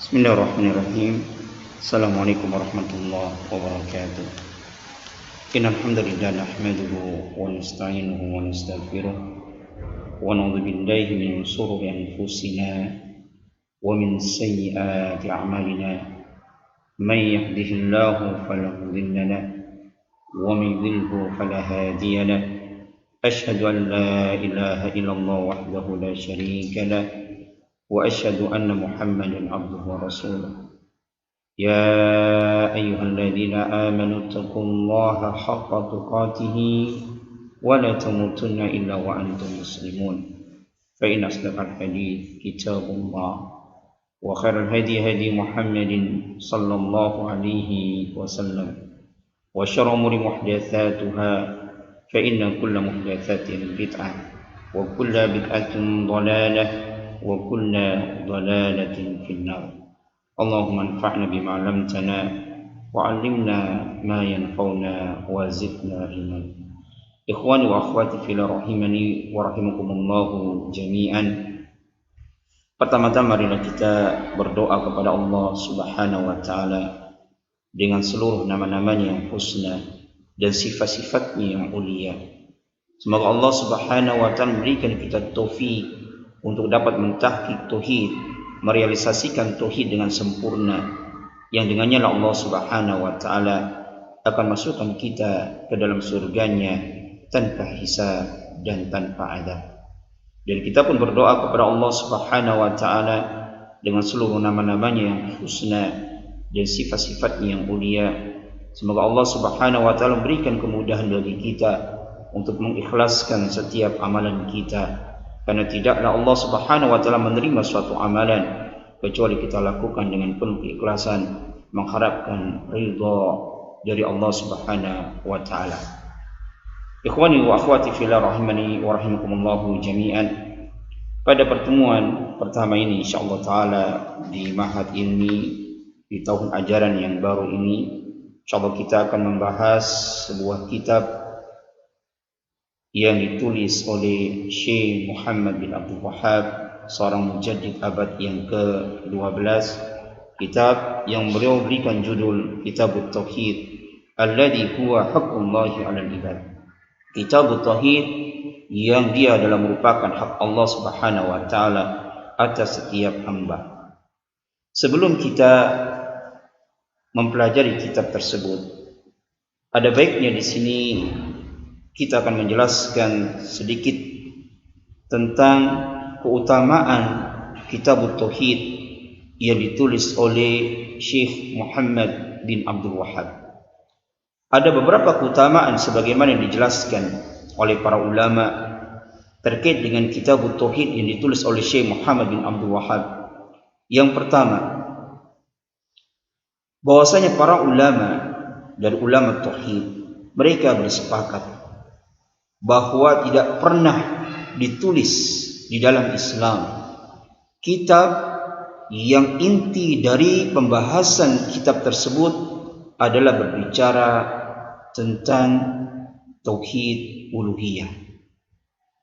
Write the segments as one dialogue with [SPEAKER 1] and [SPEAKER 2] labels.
[SPEAKER 1] Bismillahirrahmanirrahim. Assalamualaikum warahmatullahi wabarakatuh. Innal hamdalillah nahmaduhu wa nasta'inuhu wa nastaghfiruh wa na'udzu billahi min shururi anfusina wa min sayyiati a'malina. May yahdihillahu fala mudilla lahu wa may yudlilhu fala hadiya lahu. Asyhadu an la ilaha illallah wahdahu la syarika lahu وأشهد أن محمدا عبده ورسوله يا أيها الذين آمنوا اتقوا الله حق تقاته ولا تموتن إلا وأنتم مسلمون فإن أصدق الحديث كتاب الله وخير الهدي هدي محمد صلى الله عليه وسلم وشر الأمور محدثاتها فإن كل محدثات بدعة وكل بدعة ضلالة وكل ضلالة في النار. اللهم انفعنا بما علمتنا وعلمنا ما ينفعنا وزدنا علما. Ikhwani wa akhwati fillah rahimani wa rahimakumullahu jami'an. Pertama-tama marilah kita berdoa kepada Allah Subhanahu wa taala dengan seluruh nama-namanya yang husna dan sifat-sifatnya yang mulia. Semoga Allah Subhanahu wa taala memberikan kita taufik untuk dapat mentahqiq tauhid, merealisasikan tauhid dengan sempurna, yang dengannya Allah Subhanahu wa taala akan masukkan kita ke dalam surganya tanpa hisab dan tanpa adab. Dan kita pun berdoa kepada Allah Subhanahu wa taala dengan seluruh nama-namanya yang husna dan sifat-sifatnya yang mulia. Semoga Allah Subhanahu wa taala memberikan kemudahan bagi kita untuk mengikhlaskan setiap amalan kita. Karena tidaklah Allah Subhanahu wa taala menerima suatu amalan kecuali kita lakukan dengan penuh keikhlasan, mengharapkan ridha dari Allah Subhanahu wa taala. Ikhwani wa akhwati fillah rahimani wa rahimakumullahu jami'an. Pada pertemuan pertama ini insyaallah taala di Ma'had Ilmi di tahun ajaran yang baru ini, insyaallah kita akan membahas sebuah kitab yang ditulis oleh Syekh Muhammad bin Abdul Wahhab, seorang mujaddid abad yang ke-12. Kitab yang beliau berikan judul Kitabut Tauhid alladhi huwa haqqullahi 'alal ibad. Kitabut Tauhid yang dia adalah merupakan hak Allah Subhanahu wa taala atas setiap hamba. Sebelum kita mempelajari kitab tersebut, ada baiknya di sini kita akan menjelaskan sedikit tentang keutamaan Kitabut Tauhid yang ditulis oleh Syekh Muhammad bin Abdul Wahhab. Ada beberapa keutamaan sebagaimana yang dijelaskan oleh para ulama terkait dengan Kitabut Tauhid yang ditulis oleh Syekh Muhammad bin Abdul Wahhab. Yang pertama, bahwasanya para ulama dari ulama tauhid mereka bersepakat bahwa tidak pernah ditulis di dalam Islam kitab yang inti dari pembahasan kitab tersebut adalah berbicara tentang tauhid uluhiyah.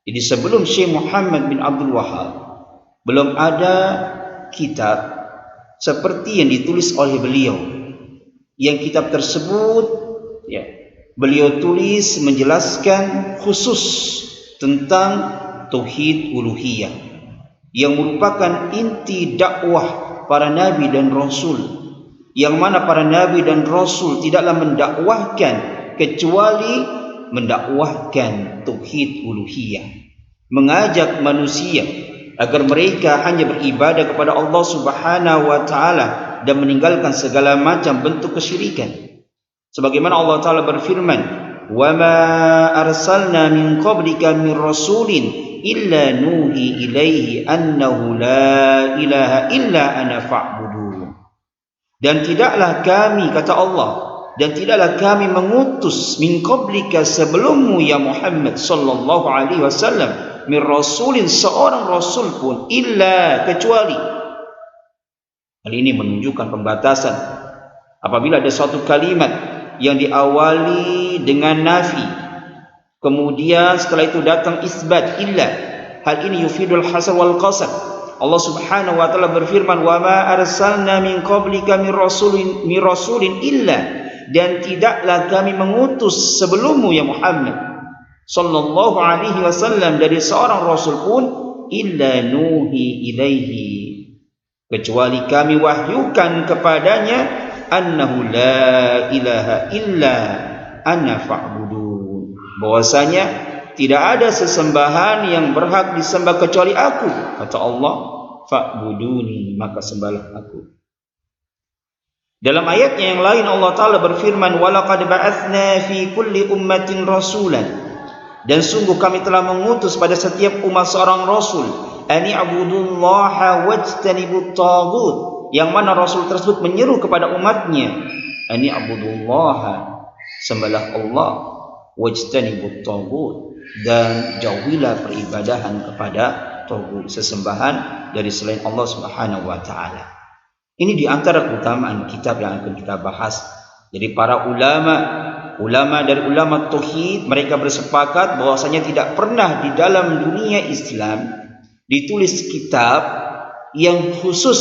[SPEAKER 1] Jadi sebelum Syekh Muhammad bin Abdul Wahhab belum ada kitab seperti yang ditulis oleh beliau, yang kitab tersebut beliau tulis menjelaskan khusus tentang tauhid uluhiyah yang merupakan inti dakwah para nabi dan rasul, yang mana para nabi dan rasul tidaklah mendakwahkan kecuali mendakwahkan tauhid uluhiyah, mengajak manusia agar mereka hanya beribadah kepada Allah Subhanahu wa taala dan meninggalkan segala macam bentuk kesyirikan. Sebagaimana Allah Ta'ala berfirman, وَمَا أَرْسَلْنَا مِنْ قَبْلِكَ مِنْ رَسُولٍ إِلَّا نُوحِي إِلَيْهِ أَنَّهُ لَا إِلَهَ إِلَّا أَنَا فَاعْبُدُونِ. Dan tidaklah kami, kata Allah, dan tidaklah kami mengutus min qablika sebelummu ya Muhammad sallallahu alaihi wasallam min rasulin seorang rasul pun illa kecuali. Hal ini menunjukkan pembatasan apabila ada suatu kalimat yang diawali dengan nafi, kemudian setelah itu datang isbat illa, hal ini yufidul hasar wal qasar, Allah Subhanahu wa taala berfirman, "Wa ma arsalna min qablika min rasulin illa," dan tidaklah kami mengutus sebelummu ya Muhammad sallallahu alaihi wasallam dari seorang rasul pun illa nuhi ilaihi, kecuali kami wahyukan kepadanya annahu la ilaha illa ana fa'budun, bahwasanya tidak ada sesembahan yang berhak disembah kecuali aku, kata Allah, fa'buduni, maka sembahlah aku. Dalam ayatnya yang lain Allah Ta'ala berfirman, walaqad ba'athna fi kulli ummatin rasulan, dan sungguh kami telah mengutus pada setiap umat seorang rasul, ani abudullaha wajtanibut taghut, yang mana rasul tersebut menyeru kepada umatnya, ani abudullaha, sembahlah Allah, wajtanibut taghut, dan jauhilah peribadahan kepada taghut, sesembahan dari selain Allah Subhanahu wa taala. Ini di antara keutamaan kitab yang akan kita bahas. Jadi para ulama dari ulama tauhid, mereka bersepakat bahwasanya tidak pernah di dalam dunia Islam ditulis kitab yang khusus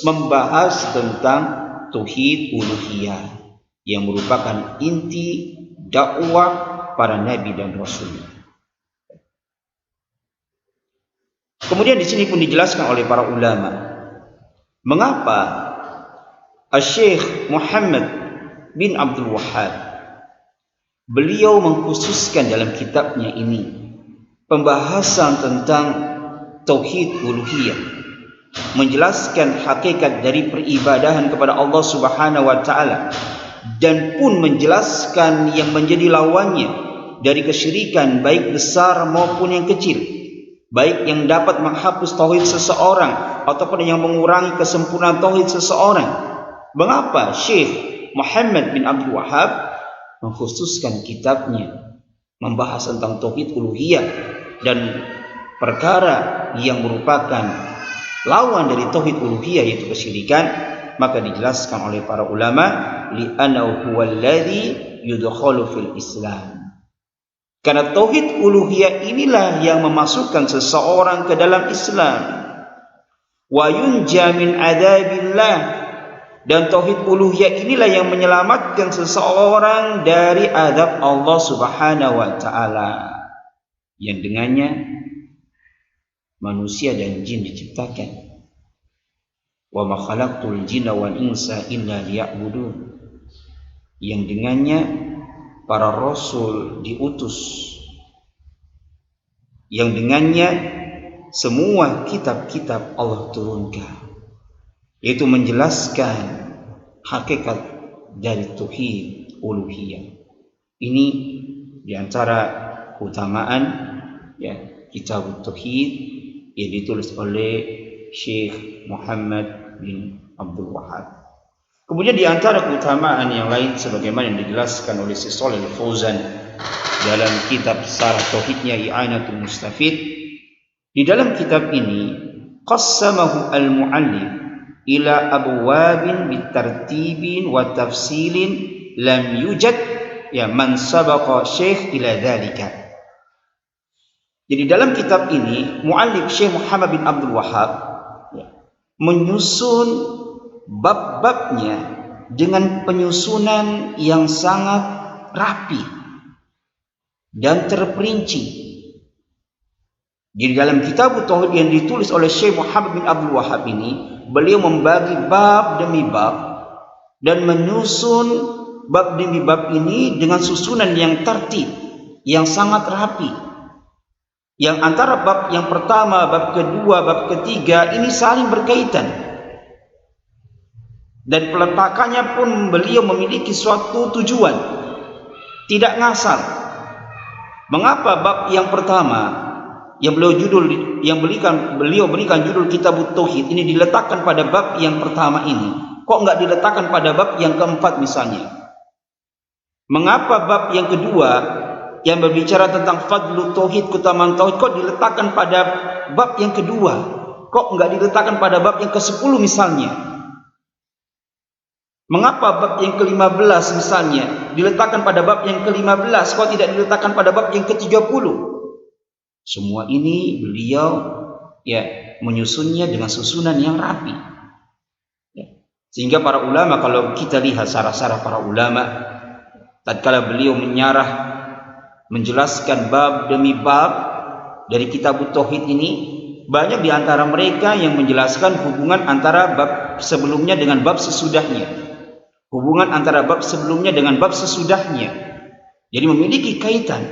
[SPEAKER 1] membahas tentang tauhid uluhiyah, yang merupakan inti dakwah para nabi dan rasul. Kemudian di sini pun dijelaskan oleh para ulama, mengapa Syekh Muhammad bin Abdul Wahhab beliau mengkhususkan dalam kitabnya ini pembahasan tentang tauhid uluhiyah, menjelaskan hakikat dari peribadahan kepada Allah Subhanahu wa taala, dan pun menjelaskan yang menjadi lawannya dari kesyirikan baik besar maupun yang kecil, baik yang dapat menghapus tauhid seseorang ataupun yang mengurangi kesempurnaan tauhid seseorang. Mengapa Syekh Muhammad bin Abdul Wahhab mengkhususkan kitabnya membahas tentang tauhid uluhiyah dan perkara yang merupakan lawan dari tauhid uluhiyah, yaitu kesyirikan? Maka dijelaskan oleh para ulama, li'annahu huwallazi yudkhalu fil Islam, karena tauhid uluhiyah inilah yang memasukkan seseorang ke dalam Islam, wa yunja min adzabillah, dan tauhid uluhiyah inilah yang menyelamatkan seseorang dari azab Allah Subhanahu wa taala, yang dengannya manusia dan jin diciptakan. Wa ma khalaqtul jinna wal insa illa liya'budun, yang dengannya para rasul diutus, yang dengannya semua kitab-kitab Allah turunkan, yaitu menjelaskan hakikat dari tauhid uluhiyah. Ini diantara keutamaan ya kitab tauhid yang ditulis oleh Syekh Muhammad bin Abdul Wahhab. Kemudian di antara keutamaan yang lain sebagaimana yang dijelaskan oleh Syekh Shalih Al-Fauzan dalam kitab Syarah Tauhidnya I'anatul Mustafid, di dalam kitab ini qassamahu al-muallif ila abwabin bitartibin wa tafsilin lam yujad ya man sabaqa syekh ila dzalika. Jadi dalam kitab ini muallif Syekh Muhammad bin Abdul Wahhab menyusun bab-babnya dengan penyusunan yang sangat rapi dan terperinci. Di dalam kitab tauhid yang ditulis oleh Syekh Muhammad bin Abdul Wahhab ini, beliau membagi bab demi bab dan menyusun bab demi bab ini dengan susunan yang tertib, yang sangat rapi, yang antara bab yang pertama, bab kedua, bab ketiga ini saling berkaitan, dan peletakannya pun beliau memiliki suatu tujuan, tidak ngasal. Mengapa bab yang pertama yang beliau berikan judul Kitabut Tauhid ini diletakkan pada bab yang pertama ini, kok enggak diletakkan pada bab yang keempat misalnya? Mengapa bab yang kedua yang berbicara tentang fadlu tauhid, keutamaan tauhid, kok diletakkan pada bab yang kedua? Kok enggak diletakkan pada bab yang ke-10 misalnya? Mengapa bab yang ke-15 misalnya diletakkan pada bab yang ke-15, kok tidak diletakkan pada bab yang ke-30? Semua ini beliau menyusunnya dengan susunan yang rapi. Sehingga para ulama, kalau kita lihat syarah-syarah para ulama, tatkala beliau menjelaskan bab demi bab dari kitab tauhid ini, banyak di antara mereka yang menjelaskan hubungan antara bab sebelumnya dengan bab sesudahnya. Hubungan antara bab sebelumnya dengan bab sesudahnya. Jadi memiliki kaitan.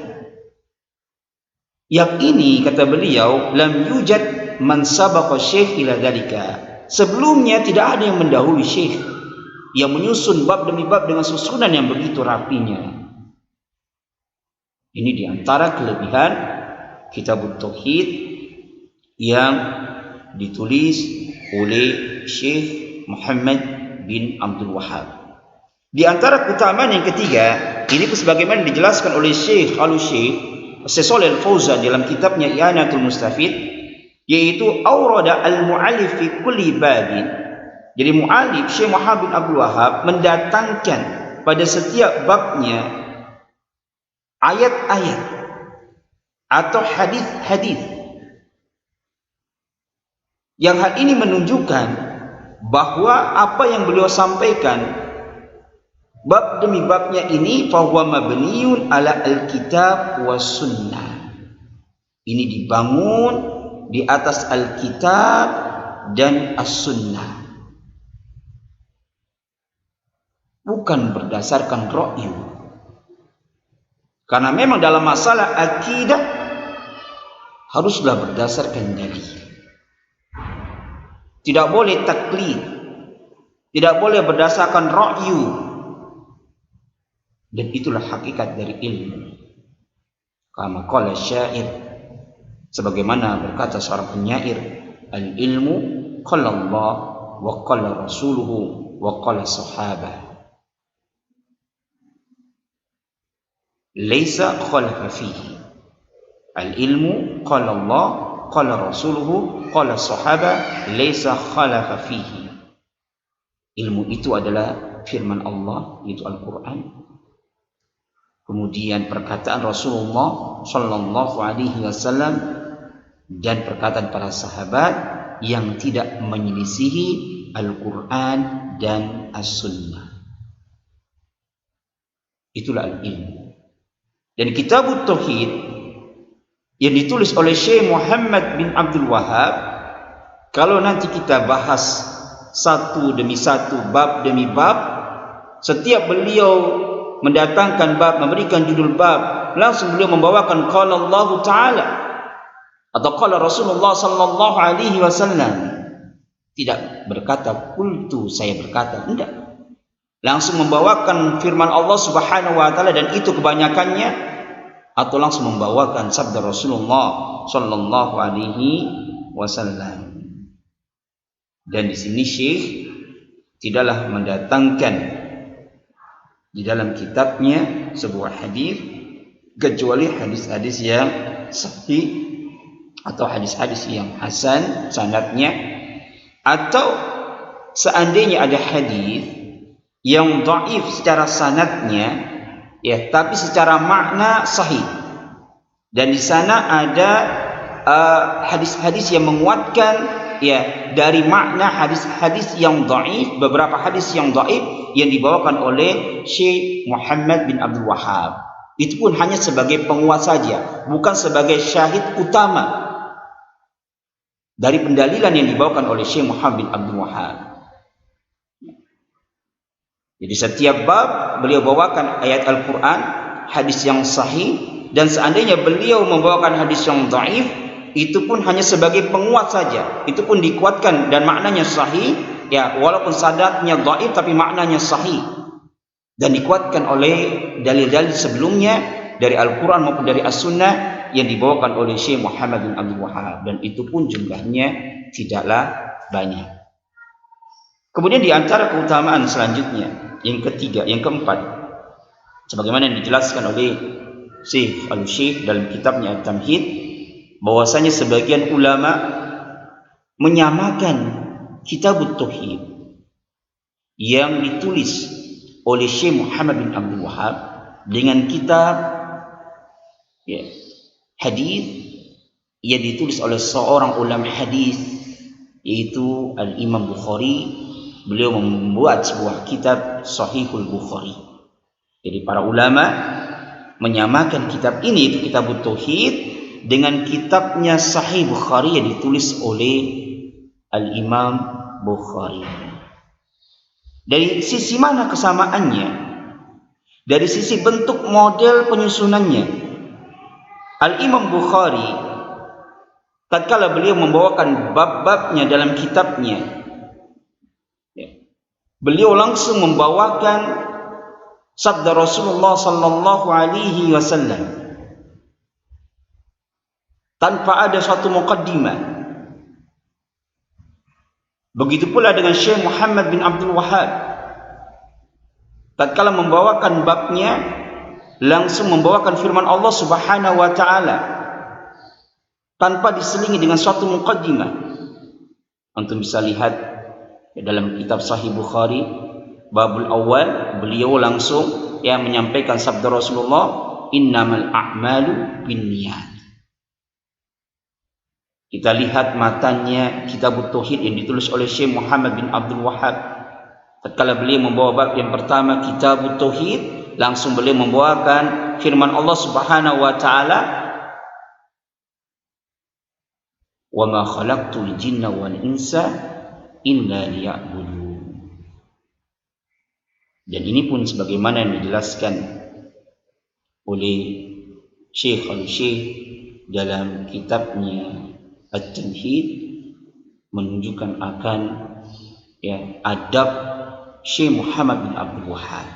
[SPEAKER 1] Yang ini kata beliau, lam yujad man sabaqa syekh ila dzalika. Sebelumnya tidak ada yang mendahului syekh yang menyusun bab demi bab dengan susunan yang begitu rapinya. Ini di antara kelebihan kitab tauhid yang ditulis oleh Syekh Muhammad bin Abdul Wahhab. Di antara keutamaan yang ketiga, ini sebagaimana dijelaskan oleh Syekh Shalih Al-Fauzan dalam kitabnya I'anatul Mustafid, yaitu aurada al-mu'allif fi kulli babin. Jadi mu'allif Syekh Muhammad bin Abdul Wahhab mendatangkan pada setiap babnya ayat-ayat atau hadis-hadis yang hal ini menunjukkan bahwa apa yang beliau sampaikan bab demi babnya ini fahuwa mabniun ala alkitab was sunnah. Ini dibangun di atas alkitab dan as-sunnah. Bukan berdasarkan ra'yu. Karena memang dalam masalah akidah haruslah berdasarkan dalil. Tidak boleh taklid. Tidak boleh berdasarkan ra'yu. Dan itulah hakikat dari ilmu. Kama qala syair, sebagaimana berkata seorang penyair, al-ilmu qala Allah wa qala rasuluhu wa qala sahabah. Laisa khalafa fihi. Al-ilmu qala Allah qala rasuluhu qala sahabah laisa khalafa fihi. Ilmu itu adalah firman Allah, yaitu Al-Quran. Kemudian perkataan Rasulullah sallallahu alaihi wasallam dan perkataan para sahabat yang tidak menyelisihi Al-Quran dan As-Sunnah. Itulah al-ilmu. Dan kitab tauhid yang ditulis oleh Syekh Muhammad bin Abdul Wahhab, kalau nanti kita bahas satu demi satu, bab demi bab, setiap beliau mendatangkan bab, memberikan judul bab, langsung beliau membawakan qala Allah Ta'ala atau qala Rasulullah sallallahu alaihi wasallam. Tidak berkata qultu, saya berkata, tidak. Langsung membawakan firman Allah Subhanahu wa taala, dan itu kebanyakannya, atau langsung membawakan sabda Rasulullah sallallahu alaihi wasallam. Dan di sini Syekh tidaklah mendatangkan di dalam kitabnya sebuah hadis kecuali hadis-hadis yang sahih atau hadis-hadis yang hasan sanadnya, atau seandainya ada hadis yang dhaif secara sanadnya, ya, tapi secara makna sahih, dan di sana ada hadis-hadis yang menguatkan, ya, dari makna hadis-hadis yang dhaif, beberapa hadis yang dhaif yang dibawakan oleh Syekh Muhammad bin Abdul Wahhab. Itu pun hanya sebagai penguat saja, bukan sebagai syahid utama dari pendalilan yang dibawakan oleh Syekh Muhammad bin Abdul Wahhab. Jadi setiap bab beliau bawakan ayat Al-Quran, hadis yang sahih, dan seandainya beliau membawakan hadis yang dhaif, itu pun hanya sebagai penguat saja. Itu pun dikuatkan dan maknanya sahih, ya, walaupun sanadnya dhaif tapi maknanya sahih, dan dikuatkan oleh dalil-dalil sebelumnya dari Al-Quran maupun dari As-Sunnah yang dibawakan oleh Syekh Muhammad bin Abdul Wahhab, dan itu pun jumlahnya tidaklah banyak. Kemudian di antara keutamaan selanjutnya, yang ketiga, yang keempat, sebagaimana yang dijelaskan oleh Syekh Al-Syekh dalam kitabnya At-Tamhid, bahwasanya sebagian ulama menyamakan kitab tauhid yang ditulis oleh Syekh Muhammad bin Abdul Wahhab dengan kitab, ya, hadis ia ditulis oleh seorang ulama hadis, yaitu Al-Imam Bukhari. Beliau membuat sebuah kitab Sahihul Bukhari. Jadi para ulama menyamakan kitab ini, itu kitab Tauhid, dengan kitabnya Sahih Bukhari yang ditulis oleh Al-Imam Bukhari. Dari sisi mana kesamaannya? Dari sisi bentuk model penyusunannya. Al-Imam Bukhari, tatkala beliau membawakan bab-babnya dalam kitabnya, beliau langsung membawakan sabda Rasulullah sallallahu alaihi wasallam tanpa ada suatu muqaddimah. Begitu pula dengan Syekh Muhammad bin Abdul Wahhab, tatkala membawakan babnya langsung membawakan firman Allah Subhanahu wa taala tanpa diselingi dengan suatu muqaddimah. Antum bisa lihat dalam kitab Sahih Bukhari, babul awal, beliau langsung menyampaikan sabda Rasulullah, innamal a'malu binniyat. Kita lihat matanya kitab Tauhid yang ditulis oleh Syekh Muhammad bin Abdul Wahhab. Tatkala beliau membawa bab yang pertama kitab Tauhid, langsung beliau membawakan firman Allah Subhanahu wa taala, wa ma khalaqtul jinna wal insa illa liya'budun. Dan ini pun sebagaimana yang dijelaskan oleh Syekh Al-Syekh dalam kitabnya At-Tamhid, menunjukkan akan adab Syekh Muhammad bin Abdul Wahhab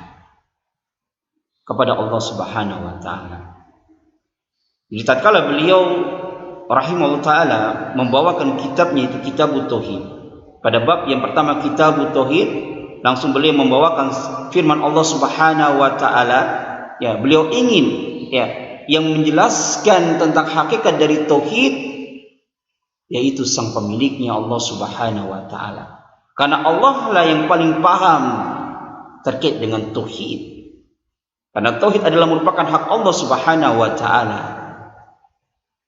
[SPEAKER 1] kepada Allah Subhanahu wa taala. Jadi tatkala beliau rahimahullah taala membawakan kitabnya itu Kitab Tauhid, pada bab yang pertama Kitab Tauhid, langsung beliau membawakan firman Allah Subhanahu wa taala. Beliau ingin yang menjelaskan tentang hakikat dari tauhid, yaitu sang pemiliknya Allah Subhanahu wa taala. Karena Allah lah yang paling paham terkait dengan tauhid. Karena tauhid adalah merupakan hak Allah Subhanahu wa taala.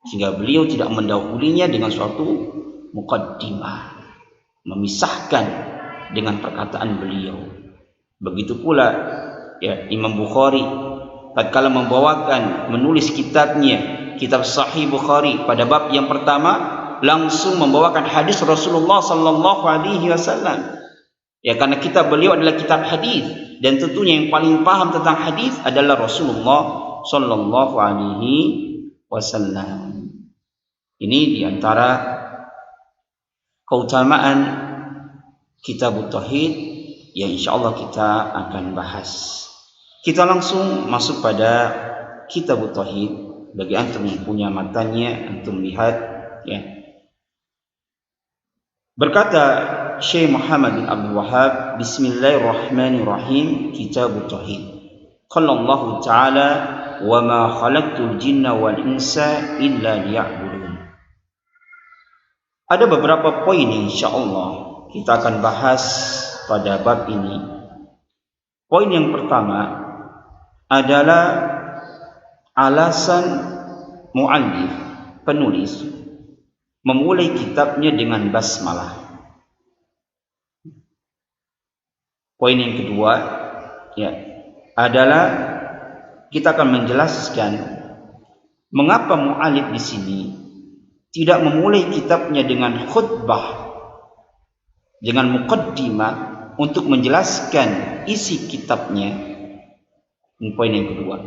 [SPEAKER 1] Sehingga beliau tidak mendahulunya dengan suatu muqaddimah, memisahkan dengan perkataan beliau. Begitu pula Imam Bukhari tatkala menulis kitabnya, kitab Sahih Bukhari, pada bab yang pertama langsung membawakan hadis Rasulullah sallallahu alaihi wasallam. Karena kitab beliau adalah kitab hadis, dan tentunya yang paling paham tentang hadis adalah Rasulullah sallallahu alaihi wasallam. Ini diantara keutamaan Kitab Tauhid yang insyaallah kita akan bahas. Kita langsung masuk pada Kitab Tauhid. Bagi antum yang punya matanya, antum lihat Berkata Syekh Muhammad bin Abdul Wahhab, Bismillahirrahmanirrahim, Kitab Tauhid. Qala Allah Ta'ala, wa ma khalaqtul jinna wal insa illa liya'budun. Ada beberapa poin yang insyaallah kita akan bahas pada bab ini. Poin yang pertama adalah alasan muallif, penulis, memulai kitabnya dengan basmalah. Poin yang kedua adalah kita akan menjelaskan mengapa muallif di sini tidak memulai kitabnya dengan khutbah, dengan muqaddimah untuk menjelaskan isi kitabnya. Ini poin yang kedua.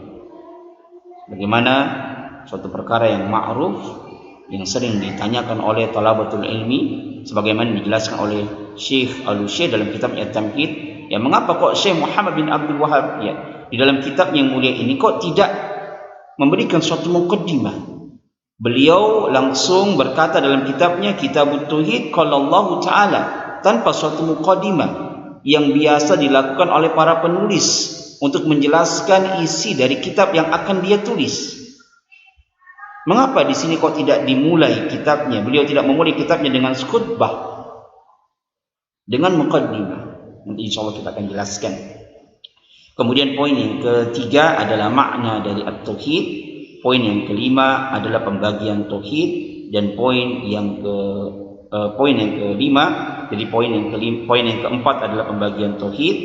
[SPEAKER 1] Bagaimana suatu perkara yang ma'ruf, yang sering ditanyakan oleh talabatul ilmi, sebagaimana dijelaskan oleh Syekh Al-Syekh dalam kitab At-Tamhid, mengapa kok Syekh Muhammad bin Abdul Wahhab di dalam kitab yang mulia ini kok tidak memberikan suatu muqaddimah? Beliau langsung berkata dalam kitabnya Kitab Tauhid, qala Allah Ta'ala, tanpa suatu muqaddimah yang biasa dilakukan oleh para penulis untuk menjelaskan isi dari kitab yang akan dia tulis. Mengapa di sini kok tidak dimulai kitabnya? Beliau tidak memulai kitabnya dengan khutbah, dengan muqaddimah. Nanti insyaallah kita akan jelaskan. Kemudian poin yang ketiga adalah makna dari at-tauhid. Poin yang kelima adalah pembagian tauhid. dan poin yang kelima. Jadi poin yang keempat adalah pembagian tauhid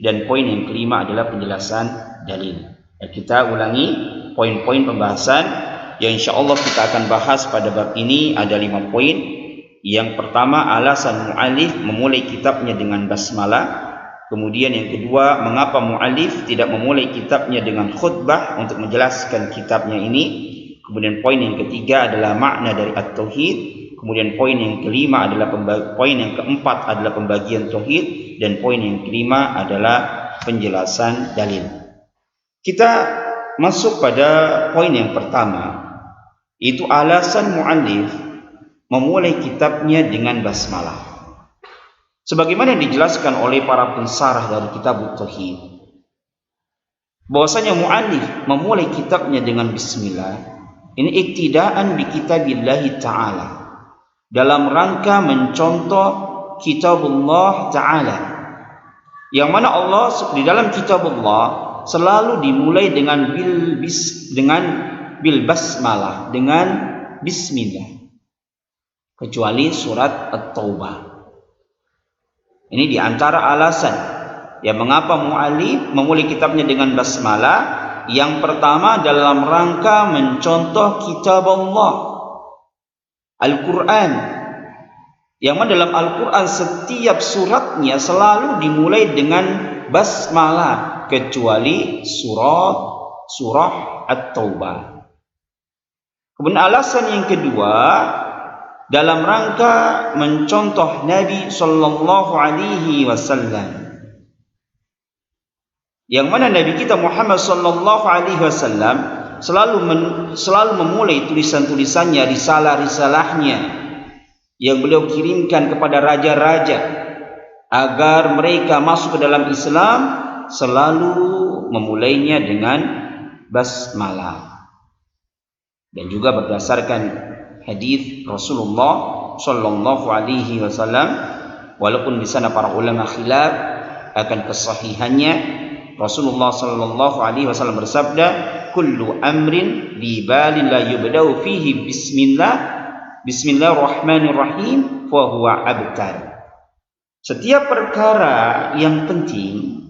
[SPEAKER 1] dan poin yang kelima adalah penjelasan dalil. Kita ulangi poin-poin pembahasan yang insyaallah kita akan bahas pada bab ini. Ada 5 poin. Yang pertama, alasan mu'allif memulai kitabnya dengan basmalah. Kemudian yang kedua, mengapa mu'allif tidak memulai kitabnya dengan khutbah untuk menjelaskan kitabnya ini. Kemudian poin yang ketiga adalah makna dari at-tauhid. Kemudian poin yang kelima adalah poin yang keempat adalah pembagian tauhid, dan poin yang kelima adalah penjelasan dalil. Kita masuk pada poin yang pertama, itu alasan mu'allif memulai kitabnya dengan basmalah. Sebagaimana yang dijelaskan oleh para pensarah dari kitab tauhid, bahwasanya mu'allif memulai kitabnya dengan bismillah, ini iktidaan bi kitabillahi ta'ala, dalam rangka mencontoh kitabullah ta'ala, yang mana Allah di dalam kitabullah selalu dimulai dengan bil basmalah, dengan bismillah, kecuali surat At-Taubah. Ini diantara alasan yang mengapa mu'allif memulai kitabnya dengan basmalah. Yang pertama, dalam rangka mencontoh kitab Allah, Al-Quran, yang mana dalam Al-Quran setiap suratnya selalu dimulai dengan basmalah, kecuali surah At-Taubah. Kemudian alasan yang kedua, dalam rangka mencontoh Nabi sallallahu alaihi wasallam, yang mana Nabi kita Muhammad sallallahu alaihi wasallam selalu memulai tulisan-tulisannya, risalah-risalahnya yang beliau kirimkan kepada raja-raja agar mereka masuk ke dalam Islam, selalu memulainya dengan basmalah. Dan juga berdasarkan hadis Rasulullah sallallahu alaihi wasallam, walaupun di sana para ulama khilaf akan kesahihannya, Rasulullah sallallahu alaihi wasallam bersabda, kullu amrin li balin la yubda'u fihi bismillahirrahmanirrahim fa huwa abtar. Setiap perkara yang penting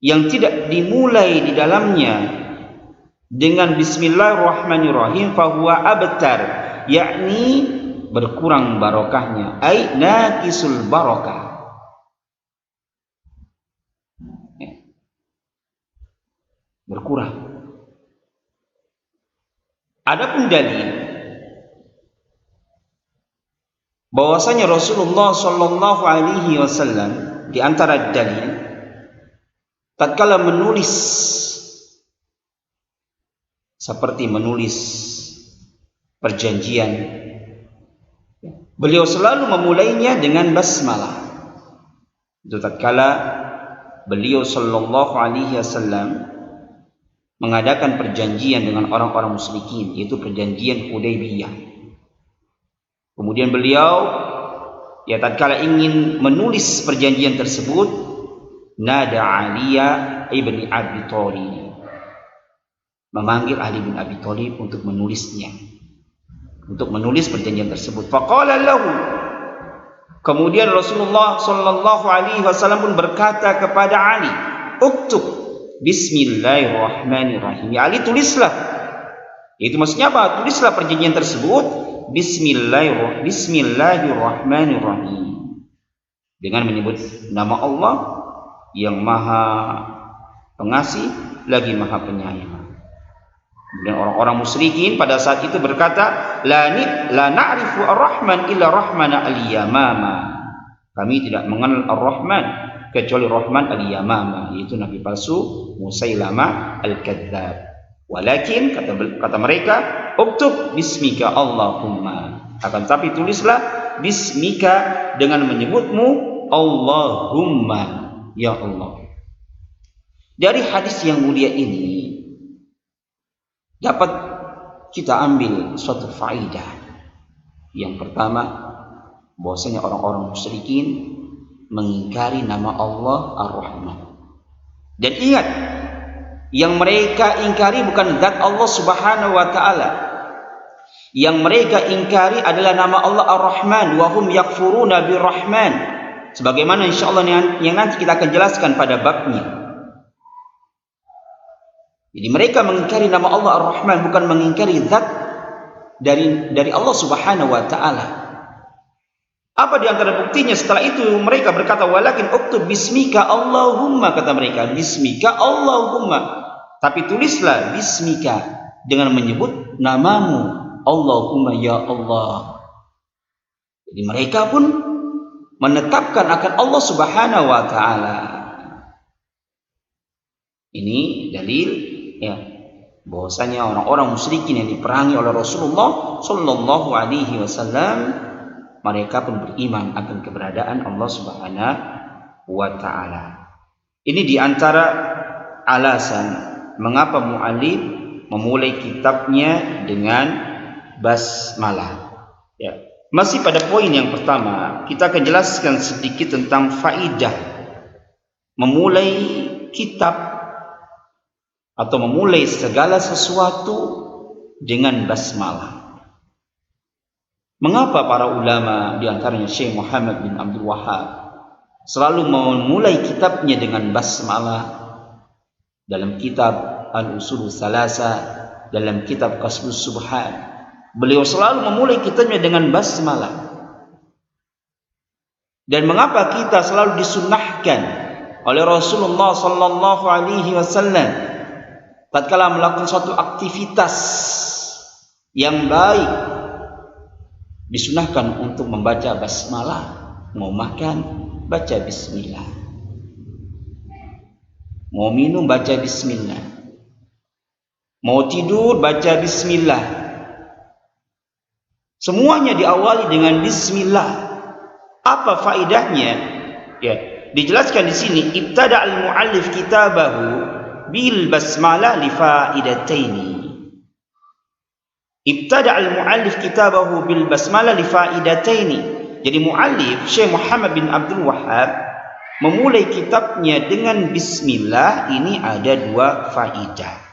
[SPEAKER 1] yang tidak dimulai di dalamnya dengan bismillahirrahmanirrahim fahuwa abtar, yakni berkurang barokahnya, ai naqisul barakah. Berkurang. Adapun dalil bahwasanya Rasulullah sallallahu alaihi wasallam, di antara dalil tatkala menulis, seperti menulis perjanjian, beliau selalu memulainya dengan basmalah. Itu tatkala beliau sallallahu alaihi wasallam mengadakan perjanjian dengan orang-orang musyrikin, yaitu perjanjian Hudaybiyah. Kemudian beliau tatkala ingin menulis perjanjian tersebut, nada Aliya ibni Abi Thalib, memanggil Ali bin Abi Thalib untuk menulisnya, untuk menulis perjanjian tersebut. Faqala lahu, kemudian Rasulullah sallallahu alaihi wasallam pun berkata kepada Ali, uktub bismillahirrahmanirrahim. Ya Ali, tulislah. Itu maksudnya apa? Tulislah perjanjian tersebut bismillahirrahmanirrahim, dengan menyebut nama Allah yang Maha Pengasih lagi Maha Penyayang. Dan orang-orang musyrikin pada saat itu berkata, la na'rifu ar-Rahman illa Rahmana al-Yamama. Kami tidak mengenal Ar-Rahman kecuali Rahman al-Yamama, yaitu Nabi palsu Musailamah al-Kadzdzab. Walakin kata mereka, uktub bismika Allahumma, akan tapi tulislah bismika, dengan menyebutmu Allahumma, ya Allah. Dari hadis yang mulia ini dapat kita ambil suatu faidah. Yang pertama, bahwasanya orang-orang musyrikin mengingkari nama Allah Ar-Rahman. Dan ingat, yang mereka ingkari bukan zat Allah Subhanahu wa taala, Yang mereka ingkari adalah nama Allah Ar-Rahman, wa hum yakfuruna bir-Rahman. Sebagaimana insyaallah yang nanti kita akan jelaskan pada babnya. Jadi mereka mengingkari nama Allah Ar-Rahman, bukan mengingkari zat dari Allah Subhanahu wa taala. Apa di antara buktinya? Setelah itu mereka berkata, walakin uktub bismika Allahumma, kata mereka, bismika Allahumma. Tapi tulislah bismika dengan menyebut namamu, Allahumma ya Allah. Jadi mereka pun menetapkan akan Allah Subhanahu wa taala. Ini dalil ya bahwasanya orang-orang musyrikin yang diperangi oleh Rasulullah sallallahu alaihi wasallam, mereka pun beriman akan keberadaan Allah Subhanahu wa taala. Ini di antara alasan mengapa mu'allif memulai kitabnya dengan basmalah. Ya. Masih pada poin yang pertama, kita akan jelaskan sedikit tentang faidah memulai kitab atau memulai segala sesuatu dengan basmalah. Mengapa para ulama, di antaranya Syekh Muhammad bin Abdul Wahhab, selalu memulai kitabnya dengan basmalah? Dalam kitab Al-Usul Tsalasa, dalam kitab Kasbus Subhan, beliau selalu memulai kitabnya dengan basmalah. Dan mengapa kita selalu disunnahkan oleh Rasulullah sallallahu alaihi wasallam tatkala melakukan suatu aktivitas yang baik, disunnahkan untuk membaca basmalah. Mau makan, baca bismillah. Mau minum, baca bismillah. Mau tidur, baca bismillah. Semuanya diawali dengan bismillah. Apa faedahnya? Ya, dijelaskan di sini, ibtada al-muallif kitabahu bil basmalah li faidataini. Ibtada al-muallif kitabahu bil basmalah li faidataini. Jadi muallif Syekh Muhammad bin Abdul Wahhab memulai kitabnya dengan bismillah. Ini ada dua faidah.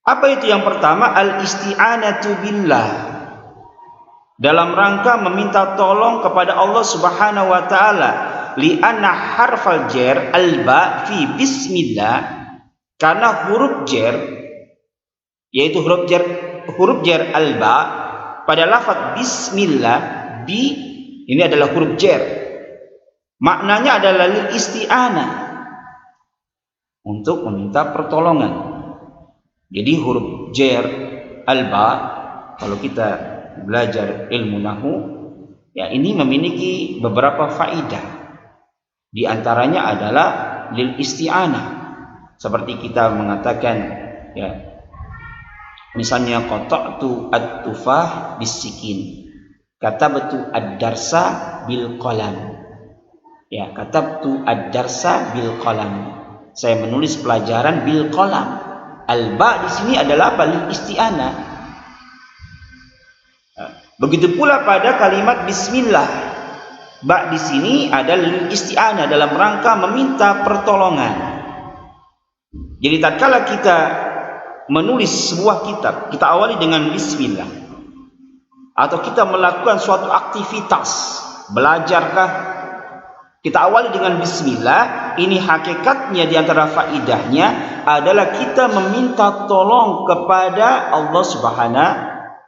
[SPEAKER 1] Apa itu? Yang pertama, al-isti'anatu billah, dalam rangka meminta tolong kepada Allah Subhanahu wa taala. Li'anna harfal jar al-ba fi bismillah, karena huruf jar, yaitu huruf jar al-ba pada lafaz bismillah, bi ini adalah huruf jar. Maknanya adalah lil isti'anah, untuk meminta pertolongan. Jadi huruf jar al-ba, kalau kita belajar ilmu nahwu, ya ini memiliki beberapa faidah. Di antaranya adalah lil isti'anah. Seperti kita mengatakan, ya, misalnya qata'tu at-tufah bisikin, katabtu ad-darsa bil qalam. Ya, katabtu ad-darsa bil qalam. Saya menulis pelajaran bil qalam. Al-ba di sini adalah apa? Lil isti'anah. Begitu pula pada kalimat bismillah. Ba di sini adalah lil isti'anah, dalam rangka meminta pertolongan. Jadi tatkala kita menulis sebuah kitab, kita awali dengan bismillah. Atau kita melakukan suatu aktivitas, belajarkah, kita awali dengan bismillah. Ini hakikatnya di antara faidahnya adalah kita meminta tolong kepada Allah Subhanahu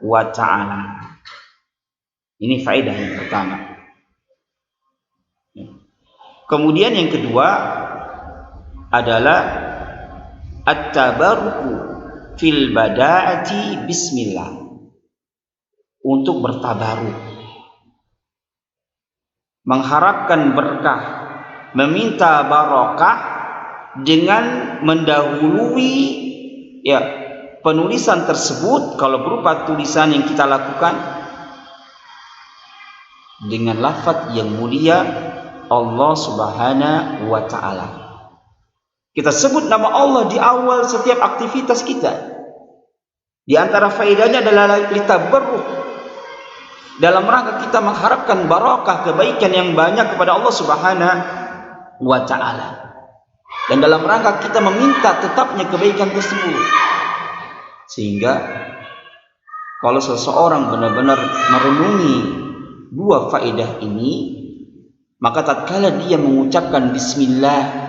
[SPEAKER 1] wa taala. Ini faidah yang pertama. Kemudian yang kedua adalah at-tabarruku fil bada'ati bismillah, untuk bertabaruk, mengharapkan berkah, meminta barokah dengan mendahului ya penulisan tersebut, kalau berupa tulisan yang kita lakukan dengan lafaz yang mulia Allah Subhanahu wa taala. Kita sebut nama Allah di awal setiap aktivitas kita. Di antara faedahnya adalah litabarruk, dalam rangka kita mengharapkan barokah, kebaikan yang banyak kepada Allah Subhanahu wa taala, dan dalam rangka kita meminta tetapnya kebaikan tersebut. Sehingga Kalau seseorang benar-benar merenungi dua faedah ini, maka tatkala dia mengucapkan bismillah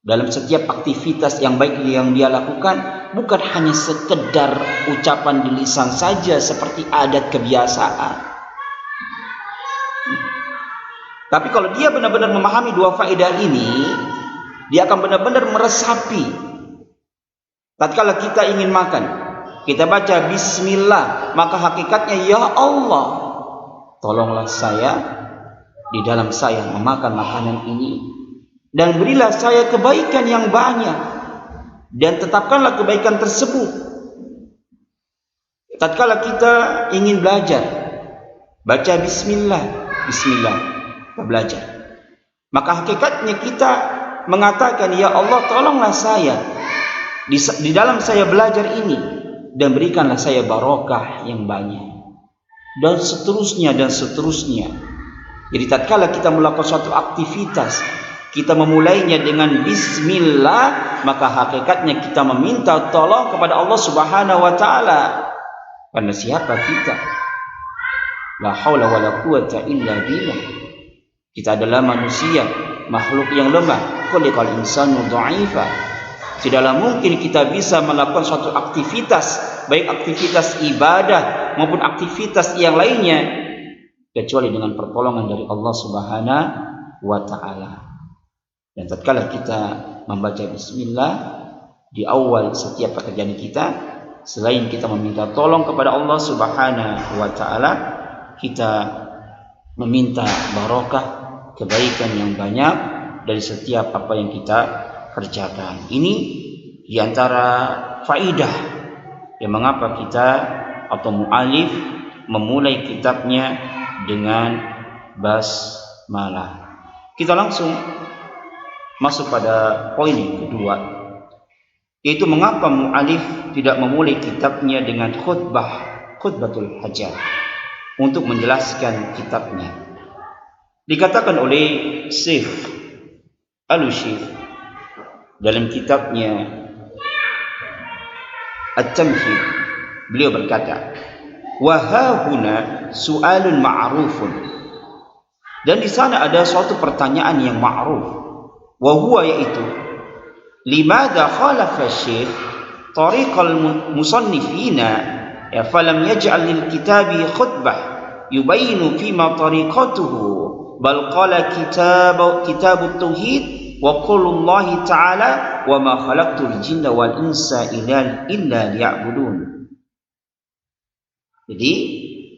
[SPEAKER 1] dalam setiap aktivitas yang baik yang dia lakukan, bukan hanya sekedar ucapan di lisan saja seperti adat kebiasaan. Tapi kalau dia benar-benar memahami dua faedah ini, dia akan benar-benar meresapi. Tatkala kita ingin makan, kita baca bismillah, maka hakikatnya, ya Allah, tolonglah saya di dalam saya memakan makanan ini, dan berilah saya kebaikan yang banyak, dan tetapkanlah kebaikan tersebut. Tatkala kita ingin belajar, baca bismillah, bismillah, kita belajar. Maka hakikatnya kita mengatakan, ya Allah, tolonglah saya di dalam saya belajar ini, dan berikanlah saya barokah yang banyak, dan seterusnya dan seterusnya. Jadi tatkala kita melakukan suatu aktivitas, kita memulainya dengan bismillah, maka hakikatnya kita meminta tolong kepada Allah Subhanahu wa taala. Karena siapa kita? La haula wala quwata illa billah. Kita adalah manusia, makhluk yang lemah. Khuliqal insanu dha'ifa. Tidaklah mungkin kita bisa melakukan suatu aktivitas, baik aktivitas ibadah maupun aktivitas yang lainnya, kecuali dengan pertolongan dari Allah Subhanahu wa taala. Dan tatkala kita membaca bismillah di awal setiap pekerjaan kita, selain kita meminta tolong kepada Allah Subhanahu wa taala, kita meminta barokah, kebaikan yang banyak dari setiap apa yang kita kerjakan. Ini diantara faidah yang mengapa kita atau mu'alif memulai kitabnya dengan basmalah. Kita langsung masuk pada poin yang kedua, yaitu mengapa mu'alif tidak memulai kitabnya dengan khutbatul hajat untuk menjelaskan kitabnya. Dikatakan oleh Syekh Al-Ushir dalam kitabnya At-Tamhid, beliau berkata, wa hahuna su'alun ma'rufun, dan di sana ada suatu pertanyaan yang ma'ruf, wa huwa, yaitu limadha khalafa syekh tariqal musannifina ya falam yaj'al lil kitabi khutbah yubayinu fima tariqatuhu bal qala kitabut tauhid wa qaulullahi ta'ala wa ma khalaqtul jinna wal insa illa liya'budun. Jadi